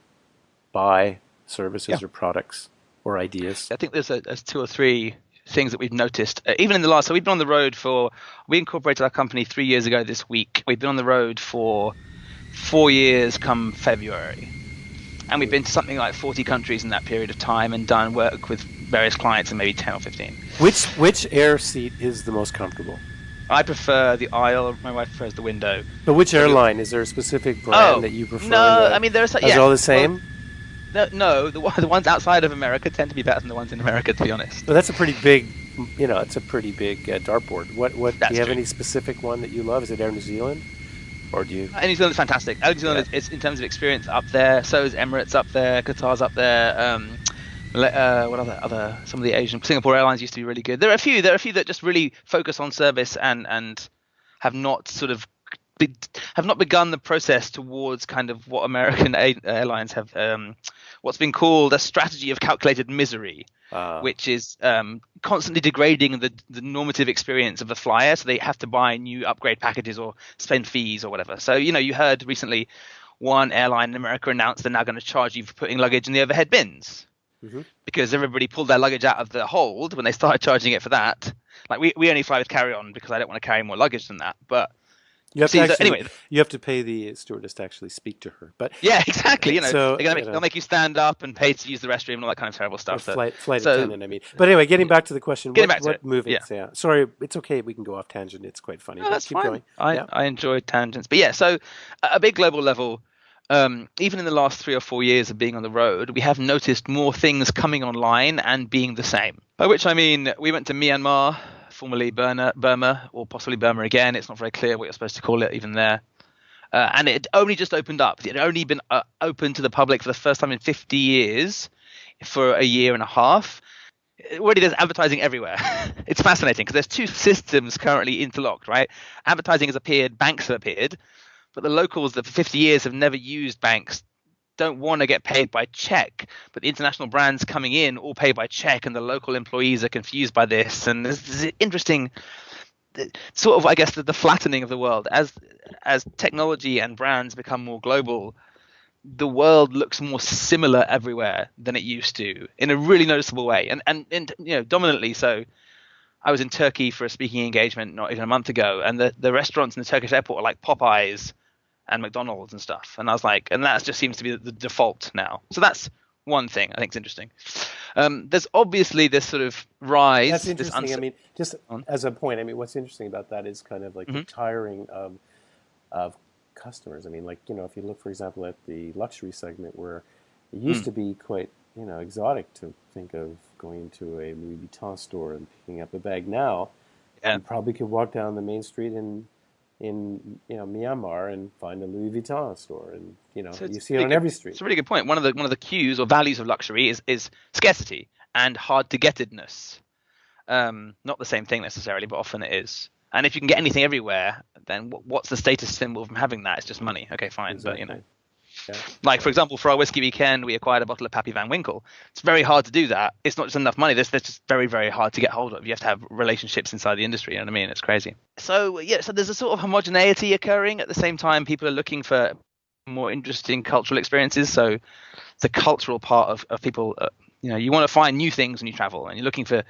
buy services or products or ideas? I think there's two or three things that we've noticed, even in the last. So we've been on the road we incorporated our company 3 years ago this week. We've been on the road for 4 years come February. And we've been to something like 40 countries in that period of time and done work with various clients in maybe 10 or 15. Which air seat is the most comfortable? I prefer the aisle. My wife prefers the window. But which airline? Is there a specific brand that you prefer? No, I mean, there's all the same? No, the ones outside of America tend to be better than the ones in America, to be honest. Well, that's a pretty big, it's a pretty big dartboard. What do you have any specific one that you love? Is it Air New Zealand? Or do you? New Zealand's fantastic. New Zealand is in terms of experience up there. So is Emirates up there. Qatar's up there. What other? Some of the Asian Singapore Airlines used to be really good. There are a few that just really focus on service and have not begun the process towards kind of what American airlines have what's been called a strategy of calculated misery, which is constantly degrading the normative experience of the flyer, so they have to buy new upgrade packages or spend fees or whatever. So you heard recently one airline in America announced they're now going to charge you for putting luggage in the overhead bins, because everybody pulled their luggage out of the hold when they started charging it for that. Like we only fly with carry-on because I don't want to carry more luggage than that, but you have to pay the stewardess to actually speak to her. But yeah, exactly. So, they'll make you stand up and pay to use the restroom and all that kind of terrible stuff. Flight attendant, I mean. But anyway, getting back to the question, what movements? Yeah. Sorry, it's okay. We can go off tangent. It's quite funny. No, that's keep fine. going. I enjoy tangents. But so at a big global level, even in the last 3 or 4 years of being on the road, we have noticed more things coming online and being the same. By which I mean, we went to Myanmar, formerly Burma, or possibly Burma again. It's not very clear what you're supposed to call it even there. And it only just opened up. It had only been open to the public for the first time in 50 years for a year and a half. Already there's advertising everywhere. It's fascinating because there's two systems currently interlocked, right? Advertising has appeared, banks have appeared, but the locals that for 50 years have never used banks don't want to get paid by check, but the international brands coming in all pay by check, and the local employees are confused by this. And there's interesting sort of, I guess, the flattening of the world as technology and brands become more global. The world looks more similar everywhere than it used to in a really noticeable way, and dominantly so. I was in Turkey for a speaking engagement not even a month ago, and the restaurants in the Turkish airport are like Popeyes and McDonald's and stuff, and I was like, and that just seems to be the default now. So that's one thing I think is interesting. There's obviously this sort of rise. That's interesting. This I mean, just as a point, I mean, what's interesting about that is kind of like the tiring of customers. I mean, like, you know, if you look, for example, at the luxury segment, where it used to be quite, you know, exotic to think of going to a Louis Vuitton store and picking up a bag. Now, you probably could walk down the main street in you know, Myanmar and find a Louis Vuitton store, and you know, you see it on every street. It's a really good point. One of the cues or values of luxury is scarcity and hard to getedness. Not the same thing necessarily, but often it is. And if you can get anything everywhere, then what's the status symbol from having that? It's just money. Okay, fine. Exactly. But, you know, like, for example, for our whiskey weekend, we acquired a bottle of Pappy Van Winkle. It's very hard to do that. It's not just enough money. That's just very, very hard to get hold of. You have to have relationships inside the industry. You know what I mean? It's crazy. So, so there's a sort of homogeneity occurring. At the same time, people are looking for more interesting cultural experiences. So the cultural part of people, you know, you want to find new things when you travel, and you're looking for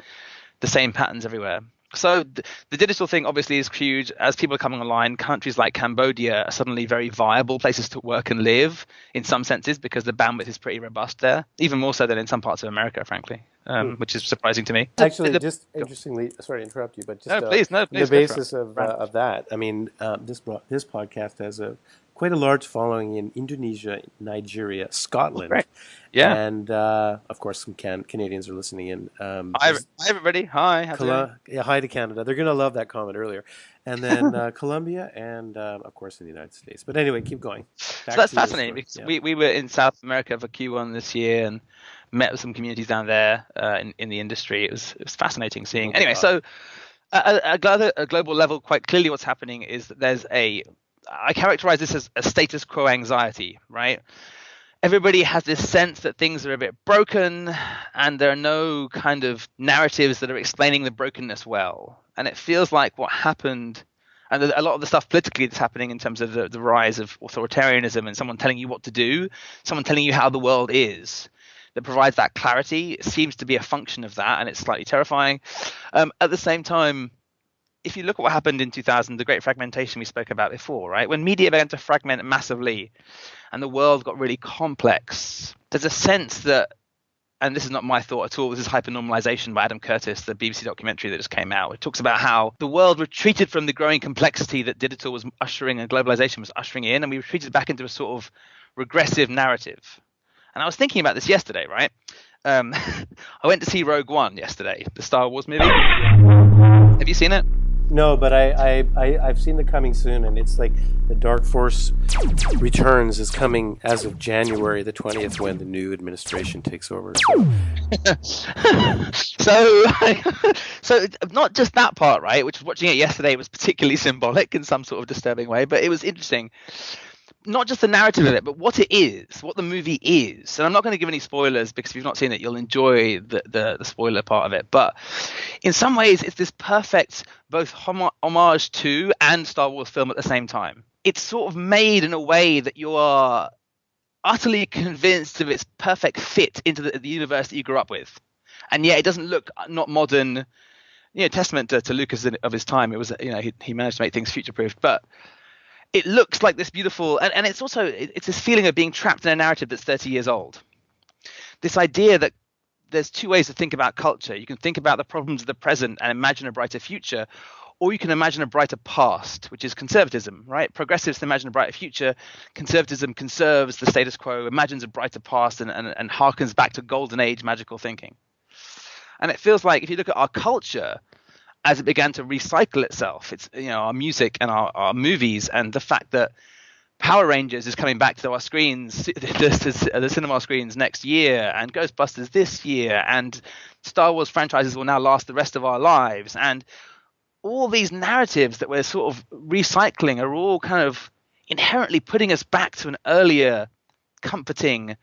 the same patterns everywhere. So the digital thing obviously is huge. As people are coming online, countries like Cambodia are suddenly very viable places to work and live in some senses, because the bandwidth is pretty robust there, even more so than in some parts of America, frankly, which is surprising to me. Actually, just interestingly, sorry to interrupt you, but just please, on the basis of that, I mean, this podcast has quite a large following in Indonesia, Nigeria, Scotland. Right. Yeah. And, of course, some Canadians are listening in. Hi, everybody. Hi. Hi to Canada. They're going to love that comment earlier. And then Colombia and, of course, in the United States. But anyway, keep going. So that's fascinating, because we were in South America for Q1 this year and met with some communities down there in the industry. It was fascinating seeing. Anyway, so at a global level, quite clearly what's happening is that there's I characterize this as a status quo anxiety, right? Everybody has this sense that things are a bit broken, and there are no kind of narratives that are explaining the brokenness well. And it feels like what happened, and a lot of the stuff politically that's happening in terms of the rise of authoritarianism and someone telling you what to do, someone telling you how the world is, that provides that clarity, seems to be a function of that, and it's slightly terrifying. At the same time, if you look at what happened in 2000, the great fragmentation we spoke about before, right? When media began to fragment massively and the world got really complex, there's a sense that, and this is not my thought at all, this is Hypernormalization by Adam Curtis, the BBC documentary that just came out. It talks about how the world retreated from the growing complexity that digital was ushering and globalization was ushering in, and we retreated back into a sort of regressive narrative. And I was thinking about this yesterday, right? I went to see Rogue One yesterday, the Star Wars movie. Have you seen it? No, but I've seen the coming soon, and it's like the Dark Force Returns is coming as of January the 20th, when the new administration takes over. So not just that part, right? Which was watching it yesterday was particularly symbolic in some sort of disturbing way, but it was interesting. Not just the narrative of it, but what it is, what the movie is. And I'm not going to give any spoilers, because if you've not seen it, you'll enjoy the spoiler part of it. But in some ways, it's this perfect both homage to and Star Wars film at the same time. It's sort of made in a way that you are utterly convinced of its perfect fit into the universe that you grew up with. And yet it doesn't look not modern, testament to Lucas of his time. It was, he managed to make things future-proofed. But it looks like this beautiful, and it's also, it's this feeling of being trapped in a narrative that's 30 years old. This idea that there's two ways to think about culture. You can think about the problems of the present and imagine a brighter future, or you can imagine a brighter past, which is conservatism, right? Progressives imagine a brighter future. Conservatism conserves the status quo, imagines a brighter past, and harkens back to golden age magical thinking. And it feels like if you look at our culture, as it began to recycle itself, it's our music and our movies, and the fact that Power Rangers is coming back to our screens, the cinema screens next year, and Ghostbusters this year, and Star Wars franchises will now last the rest of our lives, and all these narratives that we're sort of recycling are all kind of inherently putting us back to an earlier comforting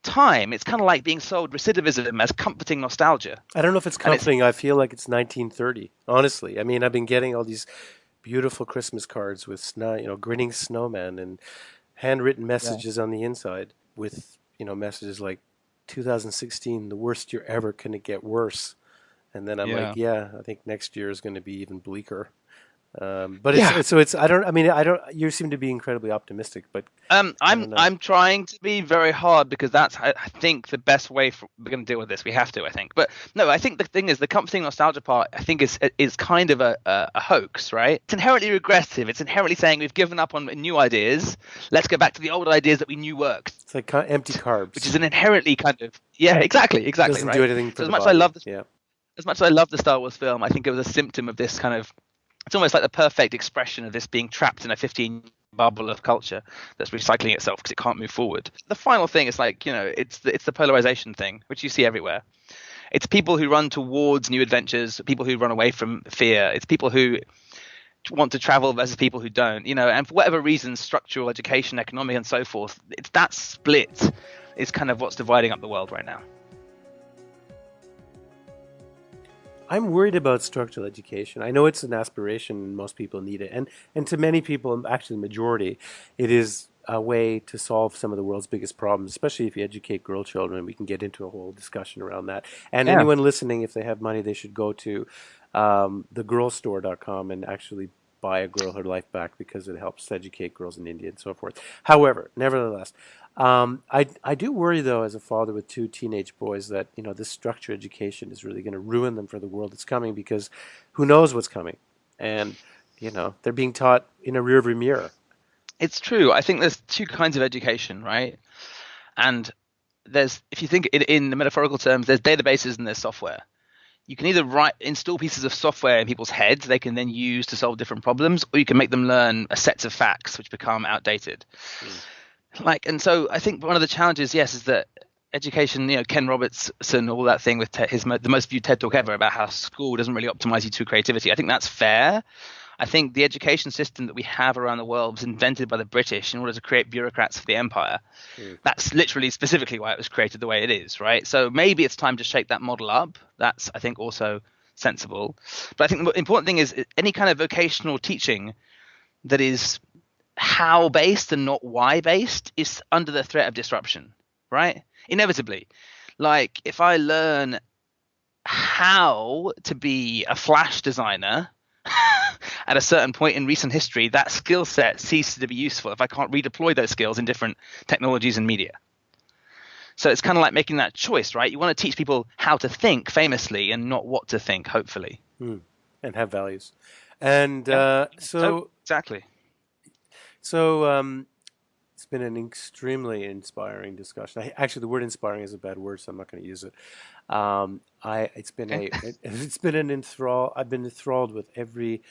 time. It's kind of like being sold recidivism as comforting nostalgia. I don't know if it's comforting. I feel like it's 1930, honestly. I mean, I've been getting all these beautiful Christmas cards with grinning snowmen and handwritten messages on the inside with, messages like 2016, the worst year ever, can it get worse? And then I'm like, I think next year is going to be even bleaker. But Yeah. it's I don't, I mean, I don't, you seem to be incredibly optimistic, but I don't know. I'm trying to be very hard because that's I think the best way we're going to deal with this. We have to, I think. But no, I think the thing is the comforting nostalgia part. I think is kind of a hoax, right? It's inherently regressive. It's inherently saying we've given up on new ideas. Let's go back to the old ideas that we knew worked. It's like empty Which carbs. is an inherently kind of exactly Doesn't do right. anything for So the body. Yeah. as much as I love the Star Wars film, I think it was a symptom of this kind of. It's almost like the perfect expression of this being trapped in a 15 bubble of culture that's recycling itself because it can't move forward. The final thing is like, it's the polarization thing, which you see everywhere. It's people who run towards new adventures, people who run away from fear. It's people who want to travel versus people who don't, and for whatever reasons, structural, education, economic, and so forth, it's that split is kind of what's dividing up the world right now. I'm worried about structural education. I know it's an aspiration and most people need it. And to many people, actually the majority, it is a way to solve some of the world's biggest problems, especially if you educate girl children. We can get into a whole discussion around that. And anyone listening, if they have money, they should go to thegirlstore.com and actually buy a girl her life back because it helps educate girls in India and so forth. However, nevertheless, I do worry, though, as a father with two teenage boys, that this structured education is really going to ruin them for the world that's coming, because who knows what's coming, and they're being taught in a rearview mirror. It's true. I think there's two kinds of education, right? And if you think in the metaphorical terms, there's databases and there's software. You can either install pieces of software in people's heads they can then use to solve different problems, or you can make them learn a sets of facts which become outdated. And so I think one of the challenges, yes, is that education, Ken Robertson, all that thing with the most viewed TED talk ever about how school doesn't really optimize you to creativity. I think that's fair. I think the education system that we have around the world was invented by the British in order to create bureaucrats for the empire. That's literally specifically why it was created the way it is, right? So maybe it's time to shake that model up. That's, I think, also sensible. But I think the important thing is any kind of vocational teaching that is how based and not why based is under the threat of disruption, right? Inevitably. Like if I learn how to be a Flash designer at a certain point in recent history, that skill set ceases to be useful if I can't redeploy those skills in different technologies and media. So it's kind of like making that choice, right? You want to teach people how to think famously and not what to think, hopefully. And have values. And exactly. So it's been an extremely inspiring discussion. Actually, the word "inspiring" is a bad word, so I'm not going to use it. It's been an enthrall. I've been enthralled with every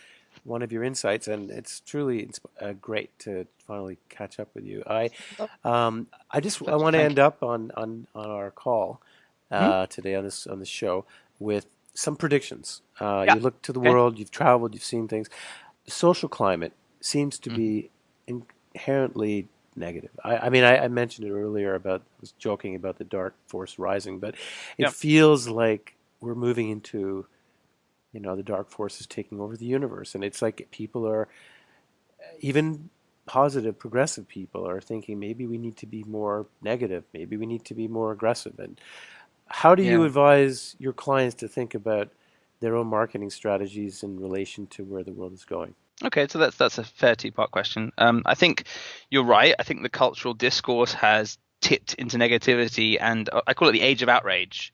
one of your insights, and it's truly great to finally catch up with you. I want to end up on our call today on the show with some predictions. You look to the world, you've traveled, you've seen things. The social climate seems to be inherently negative. I mean, I mentioned it earlier I was joking about the dark force rising, but it feels like we're moving into, the dark force is taking over the universe. And it's like people are, even positive, progressive people are thinking maybe we need to be more negative. Maybe we need to be more aggressive. And how do you advise your clients to think about their own marketing strategies in relation to where the world is going? Okay, so that's a fair two-part question. I think you're right. I think the cultural discourse has tipped into negativity, and I call it the age of outrage.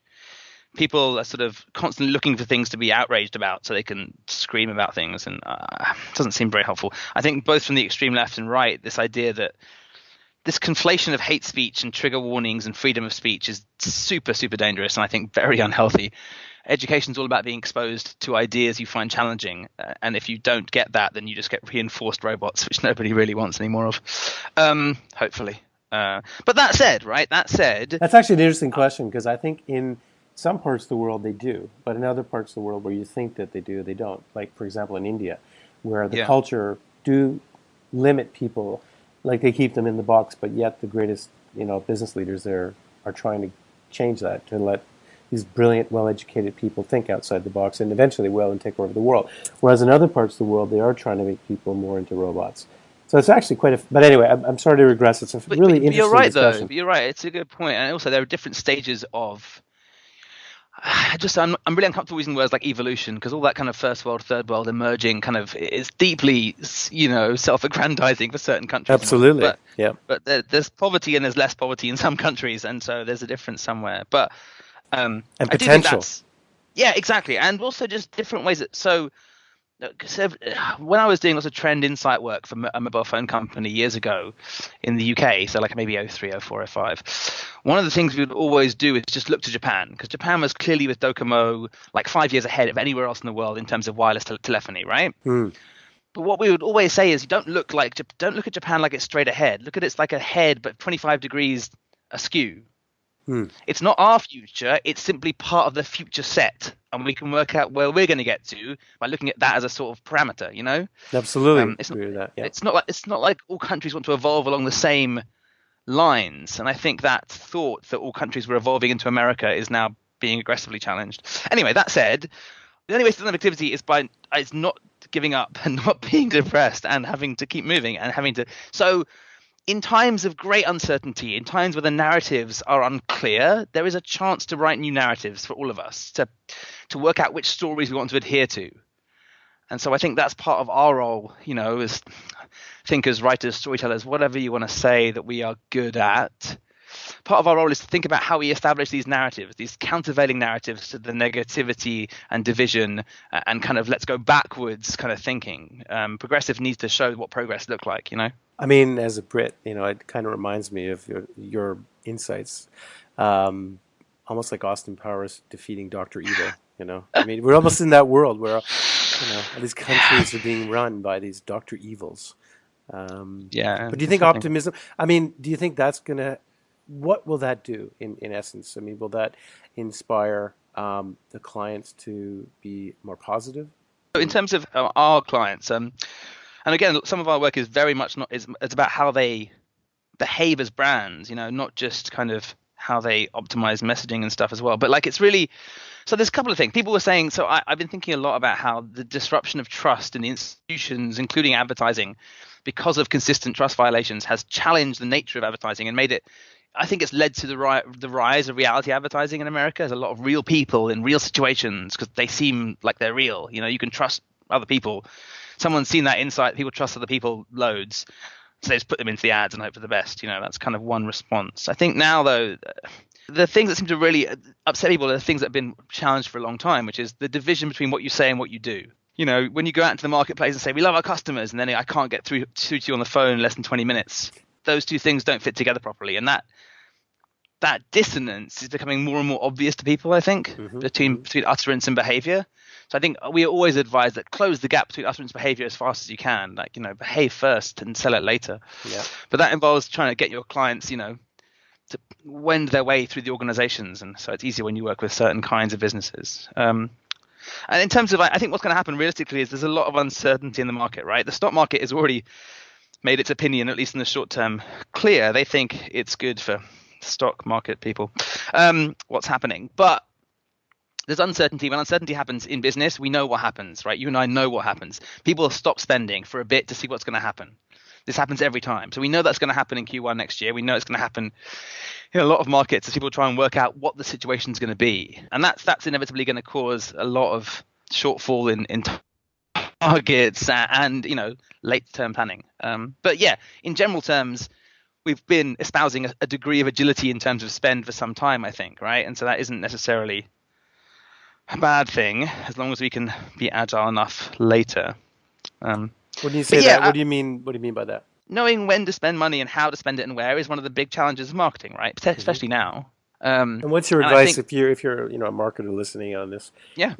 People are sort of constantly looking for things to be outraged about so they can scream about things, and it doesn't seem very helpful. I think both from the extreme left and right, this idea that this conflation of hate speech and trigger warnings and freedom of speech is super, super dangerous, and I think very unhealthy. Education is all about being exposed to ideas you find challenging, and if you don't get that, then you just get reinforced robots, which nobody really wants any more of, hopefully. But that said, that's actually an interesting question, because I think in some parts of the world they do, but in other parts of the world where you think that they do, they don't. Like, for example, in India, where the culture do limit people, like they keep them in the box, but yet the greatest business leaders there are trying to change that, to let these brilliant, well-educated people think outside the box, and eventually will and take over the world. Whereas in other parts of the world, they are trying to make people more into robots. So it's actually but anyway, I'm sorry to regress. It's a really interesting you're right, discussion. Though. You're right. It's a good point. And also there are different stages of I'm really uncomfortable using words like evolution, because all that kind of first world, third world, emerging kind of is deeply, self-aggrandizing for certain countries. Absolutely. But there's poverty and there's less poverty in some countries, and so there's a difference somewhere. But and I do think potential. yeah, exactly, and also just different ways. When I was doing lots of trend insight work for a mobile phone company years ago in the UK, so like maybe 03, 04, 05, one of the things we would always do is just look to Japan, because Japan was clearly with Docomo like 5 years ahead of anywhere else in the world in terms of wireless telephony, right? But what we would always say is, don't look at Japan like it's straight ahead. Look at it's like a head, but 25 degrees askew. It's not our future. It's simply part of the future set, and we can work out where we're going to get to by looking at that as a sort of parameter. Absolutely. It's not like all countries want to evolve along the same lines, and I think that thought that all countries were evolving into America is now being aggressively challenged. Anyway, that said, the only way to activity is it's not giving up and not being depressed and having to keep moving and having to. So in times of great uncertainty, in times where the narratives are unclear, there is a chance to write new narratives for all of us, to work out which stories we want to adhere to. And so I think that's part of our role, as thinkers, writers, storytellers, whatever you want to say that we are good at. Part of our role is to think about how we establish these narratives, these countervailing narratives to the negativity and division and kind of let's go backwards kind of thinking. Progressive needs to show what progress look like, I mean, as a Brit, it kind of reminds me of your insights, almost like Austin Powers defeating Dr. Evil. I mean, we're almost in that world where all these countries are being run by these Dr. Evils. But do you think optimism? I mean, do you think that's gonna? What will that do in essence? I mean, will that inspire the clients to be more positive? In terms of our clients, and again, some of our work is very much it's about how they behave as brands, not just kind of how they optimize messaging and stuff as well. But like, it's really, so there's a couple of things. People were saying, so I've been thinking a lot about how the disruption of trust in the institutions, including advertising, because of consistent trust violations, has challenged the nature of advertising and made it, I think it's led to the rise of reality advertising in America. There's a lot of real people in real situations because they seem like they're real. You can trust other people. Someone's seen that insight. People trust other people loads. So they just put them into the ads and hope for the best. That's kind of one response. I think now, though, the things that seem to really upset people are the things that have been challenged for a long time, which is the division between what you say and what you do. When you go out into the marketplace and say, we love our customers, and then I can't get through to you on the phone in less than 20 minutes. Those two things don't fit together properly. And that dissonance is becoming more and more obvious to people, I think, between utterance and behavior. So I think we always advise that close the gap between utterance and behavior as fast as you can. Like, behave first and sell it later. Yeah. But that involves trying to get your clients, to wend their way through the organizations. And so it's easier when you work with certain kinds of businesses. And in terms of, I think what's going to happen realistically is there's a lot of uncertainty in the market, right? The stock market has already made its opinion, at least in the short term, clear. They think it's good for stock market people, what's happening. But there's uncertainty. When uncertainty happens in business, we know what happens, right? You and I know what happens. People stop spending for a bit to see what's going to happen. This happens every time. So we know that's going to happen in Q1 next year. We know it's going to happen in a lot of markets as people try and work out what the situation is going to be. And that's inevitably going to cause a lot of shortfall in targets and, late term planning. But yeah, in general terms, we've been espousing a degree of agility in terms of spend for some time, I think, right? And so that isn't necessarily a bad thing as long as we can be agile enough later. When you say that, what do you mean by that? Knowing when to spend money and how to spend it and where is one of the big challenges of marketing, right? Especially now. And what's your advice if you're a marketer listening on this? Yeah.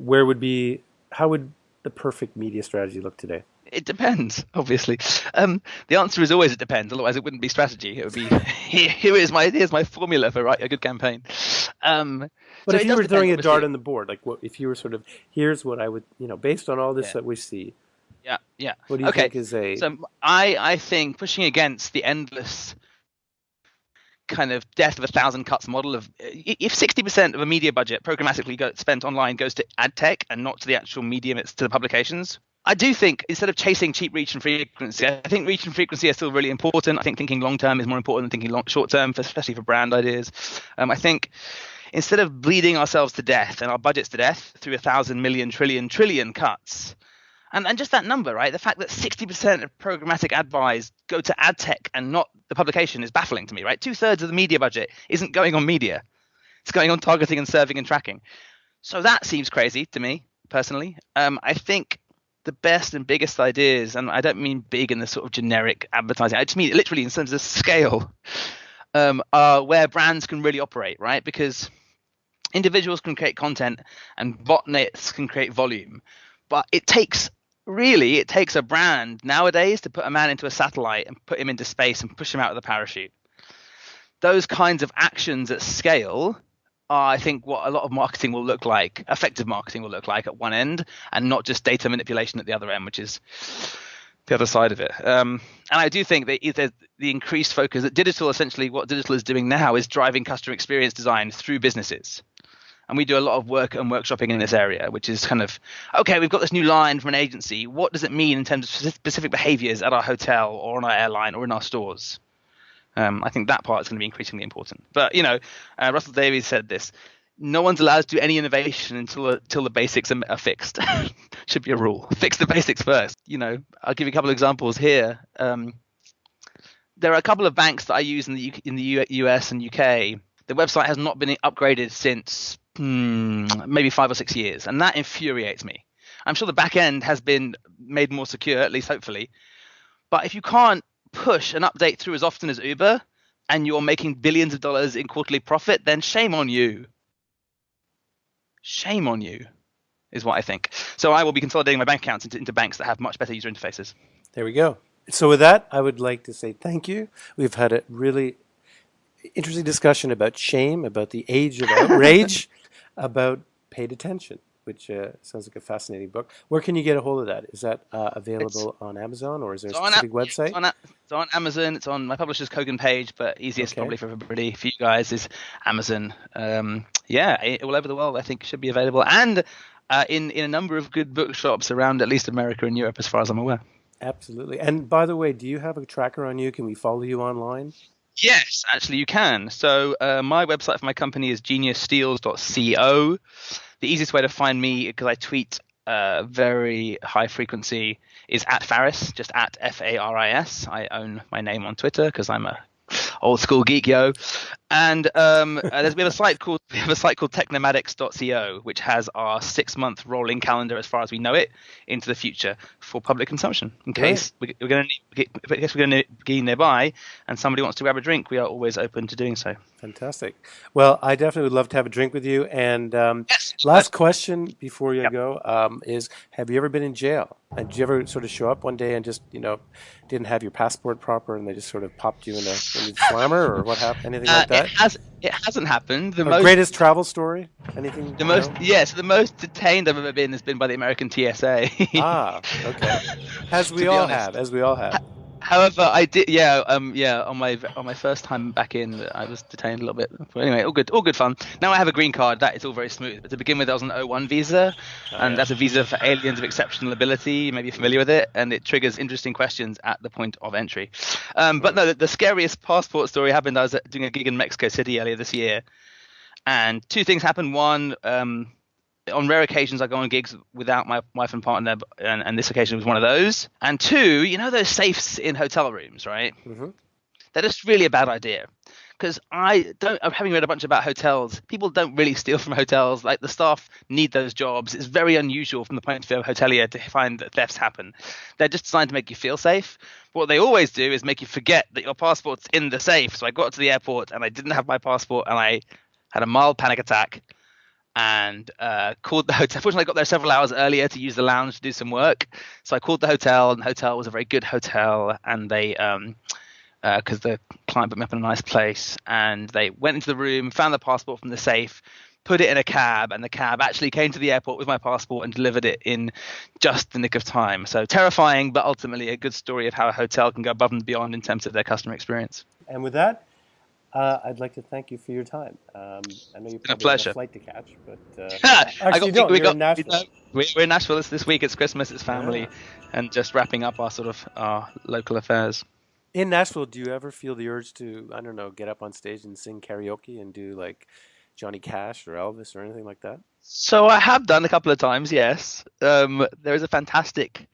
How would the perfect media strategy look today? It depends, obviously. The answer is always it depends. Otherwise, it wouldn't be strategy. It would be here's my formula for a good campaign. But so if you were throwing a dart on the board, like if you were sort of, here's what I would, based on all this that we see. Yeah. What do you think is a? So I think pushing against the endless kind of death of 1,000 cuts model of if 60% of a media budget programmatically spent online goes to ad tech and not to the actual medium, it's to the publications. I do think instead of chasing cheap reach and frequency, I think reach and frequency are still really important. I think thinking long term is more important than thinking short term, especially for brand ideas. I think instead of bleeding ourselves to death and our budgets to death through 1,000 million trillion cuts, and just that number, right? The fact that 60% of programmatic ad buys go to ad tech and not the publication is baffling to me, right? 2/3 of the media budget isn't going on media. It's going on targeting and serving and tracking. So that seems crazy to me, personally. I think the best and biggest ideas, and I don't mean big in the sort of generic advertising, I just mean literally in terms of scale, are where brands can really operate, right? Because individuals can create content and botnets can create volume. But it takes a brand nowadays to put a man into a satellite and put him into space and push him out with a parachute. Those kinds of actions at scale are, I think, what a lot of marketing will look like, effective marketing will look like at one end, and not just data manipulation at the other end, which is the other side of it. And I do think that the increased focus that digital, essentially what digital is doing now is driving customer experience design through businesses. And we do a lot of work and workshopping in this area, which is kind of, okay, we've got this new line from an agency. What does it mean in terms of specific behaviors at our hotel or on our airline or in our stores? I think that part is going to be increasingly important. But, Russell Davies said this: no one's allowed to do any innovation until the basics are fixed. Should be a rule. Fix the basics first. I'll give you a couple of examples here. There are a couple of banks that I use in the US and UK. The website has not been upgraded since maybe 5 or 6 years, and that infuriates me. I'm sure the back end has been made more secure, at least hopefully. But if you can't push an update through as often as Uber and you're making billions of dollars in quarterly profit, then shame on you. Shame on you is what I think. So I will be consolidating my bank accounts into banks that have much better user interfaces. There we go. So with that, I would like to say thank you. We've had a really interesting discussion about shame, about the age of outrage, about paid attention, which sounds like a fascinating book. Where can you get a hold of that? Is that available on Amazon, or is there a specific website? It's on Amazon. It's on my publisher's Kogan page, but easiest probably for everybody, for you guys, is Amazon. All over the world, I think, should be available. And in a number of good bookshops around at least America and Europe, as far as I'm aware. Absolutely. And by the way, do you have a tracker on you? Can we follow you online? Yes, actually you can. So my website for my company is geniussteals.co. The easiest way to find me, because I tweet very high frequency, is at Faris, just at Faris. I own my name on Twitter because I'm a old school geek, yo. And we have a site called technomatics.co, which has our 6-month rolling calendar, as far as we know it, into the future for public consumption. In case we're going to be nearby and somebody wants to grab a drink, we are always open to doing so. Fantastic. Well, I definitely would love to have a drink with you. And last question before you go is: have you ever been in jail? And did you ever sort of show up one day and just didn't have your passport proper, and they just sort of popped you in the slammer, or what happened? Anything like that? It hasn't happened. Greatest travel story? Anything? So the most detained I've ever been has been by the American TSA. Okay. As we all have. However, I did, on my first time back in, I was detained a little bit. But anyway, all good fun. Now I have a green card. That is all very smooth. But to begin with, I was an O1 visa, and that's a visa for aliens of exceptional ability. You may be familiar with it, and it triggers interesting questions at the point of entry. But no, the scariest passport story happened. I was doing a gig in Mexico City earlier this year, and two things happened. One, on rare occasions, I go on gigs without my wife and partner, and this occasion was one of those. And two, those safes in hotel rooms, right? Mm-hmm. They're just really a bad idea. Because having read a bunch about hotels, people don't really steal from hotels. Like, the staff need those jobs. It's very unusual from the point of view of a hotelier to find that thefts happen. They're just designed to make you feel safe. But what they always do is make you forget that your passport's in the safe. So I got to the airport and I didn't have my passport, and I had a mild panic attack. And called the hotel. Fortunately, I got there several hours earlier to use the lounge to do some work. So I called the hotel, and the hotel was a very good hotel. And they, because the client put me up in a nice place, and they went into the room, found the passport from the safe, put it in a cab, and the cab actually came to the airport with my passport and delivered it in just the nick of time. So terrifying, but ultimately a good story of how a hotel can go above and beyond in terms of their customer experience. And with that, I'd like to thank you for your time. I know you probably have a flight to catch, but actually you're in Nashville. We're in Nashville this week. It's Christmas, it's family, and just wrapping up our local affairs. In Nashville, do you ever feel the urge to, get up on stage and sing karaoke and do Johnny Cash or Elvis or anything like that? So I have done a couple of times, yes. There is a fantastic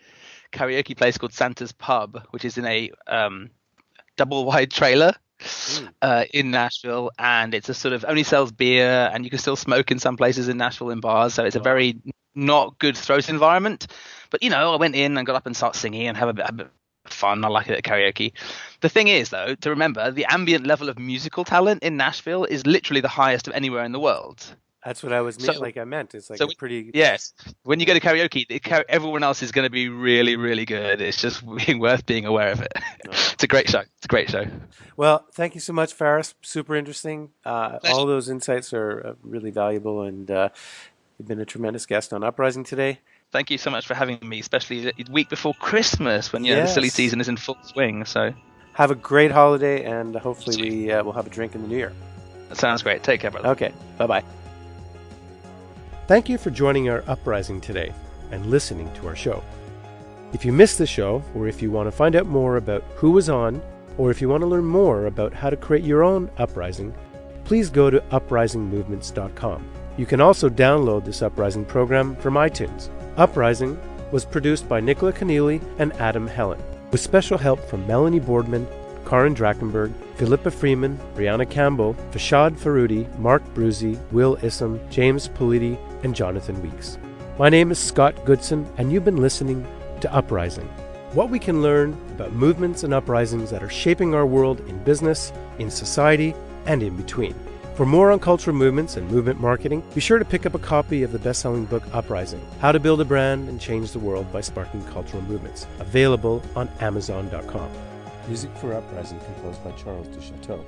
karaoke place called Santa's Pub, which is in a double wide trailer in Nashville, and it's a sort of only sells beer, and you can still smoke in some places in Nashville in bars, so it's a very not good throat environment. But I went in and got up and started singing and have a bit of fun. I like it at karaoke. The thing is, though, to remember the ambient level of musical talent in Nashville is literally the highest of anywhere in the world. That's what I was I meant. It's like a pretty... Yes. When you go to karaoke, everyone else is going to be really, really good. It's just worth being aware of it. Oh. It's a great show. Well, thank you so much, Faris. Super interesting. All those insights are really valuable, and you've been a tremendous guest on Uprising today. Thank you so much for having me, especially the week before Christmas when the silly season is in full swing. So have a great holiday, and hopefully we'll have a drink in the new year. That sounds great. Take care, brother. Okay. Bye-bye. Thank you for joining our Uprising today and listening to our show. If you missed the show, or if you want to find out more about who was on, or if you want to learn more about how to create your own Uprising, please go to uprisingmovements.com. You can also download this Uprising program from iTunes. Uprising was produced by Nicola Keneally and Adam Helen, with special help from Melanie Boardman, Karin Drachenberg, Philippa Freeman, Brianna Campbell, Fashad Faroudi, Mark Bruzy, Will Issam, James Politi, and Jonathan Weeks. My name is Scott Goodson, and you've been listening to Uprising. What we can learn about movements and uprisings that are shaping our world in business, in society, and in between. For more on cultural movements and movement marketing, be sure to pick up a copy of the best-selling book Uprising, How to Build a Brand and Change the World by Sparking Cultural Movements, available on Amazon.com. Music for Uprising composed by Charles Duchateau.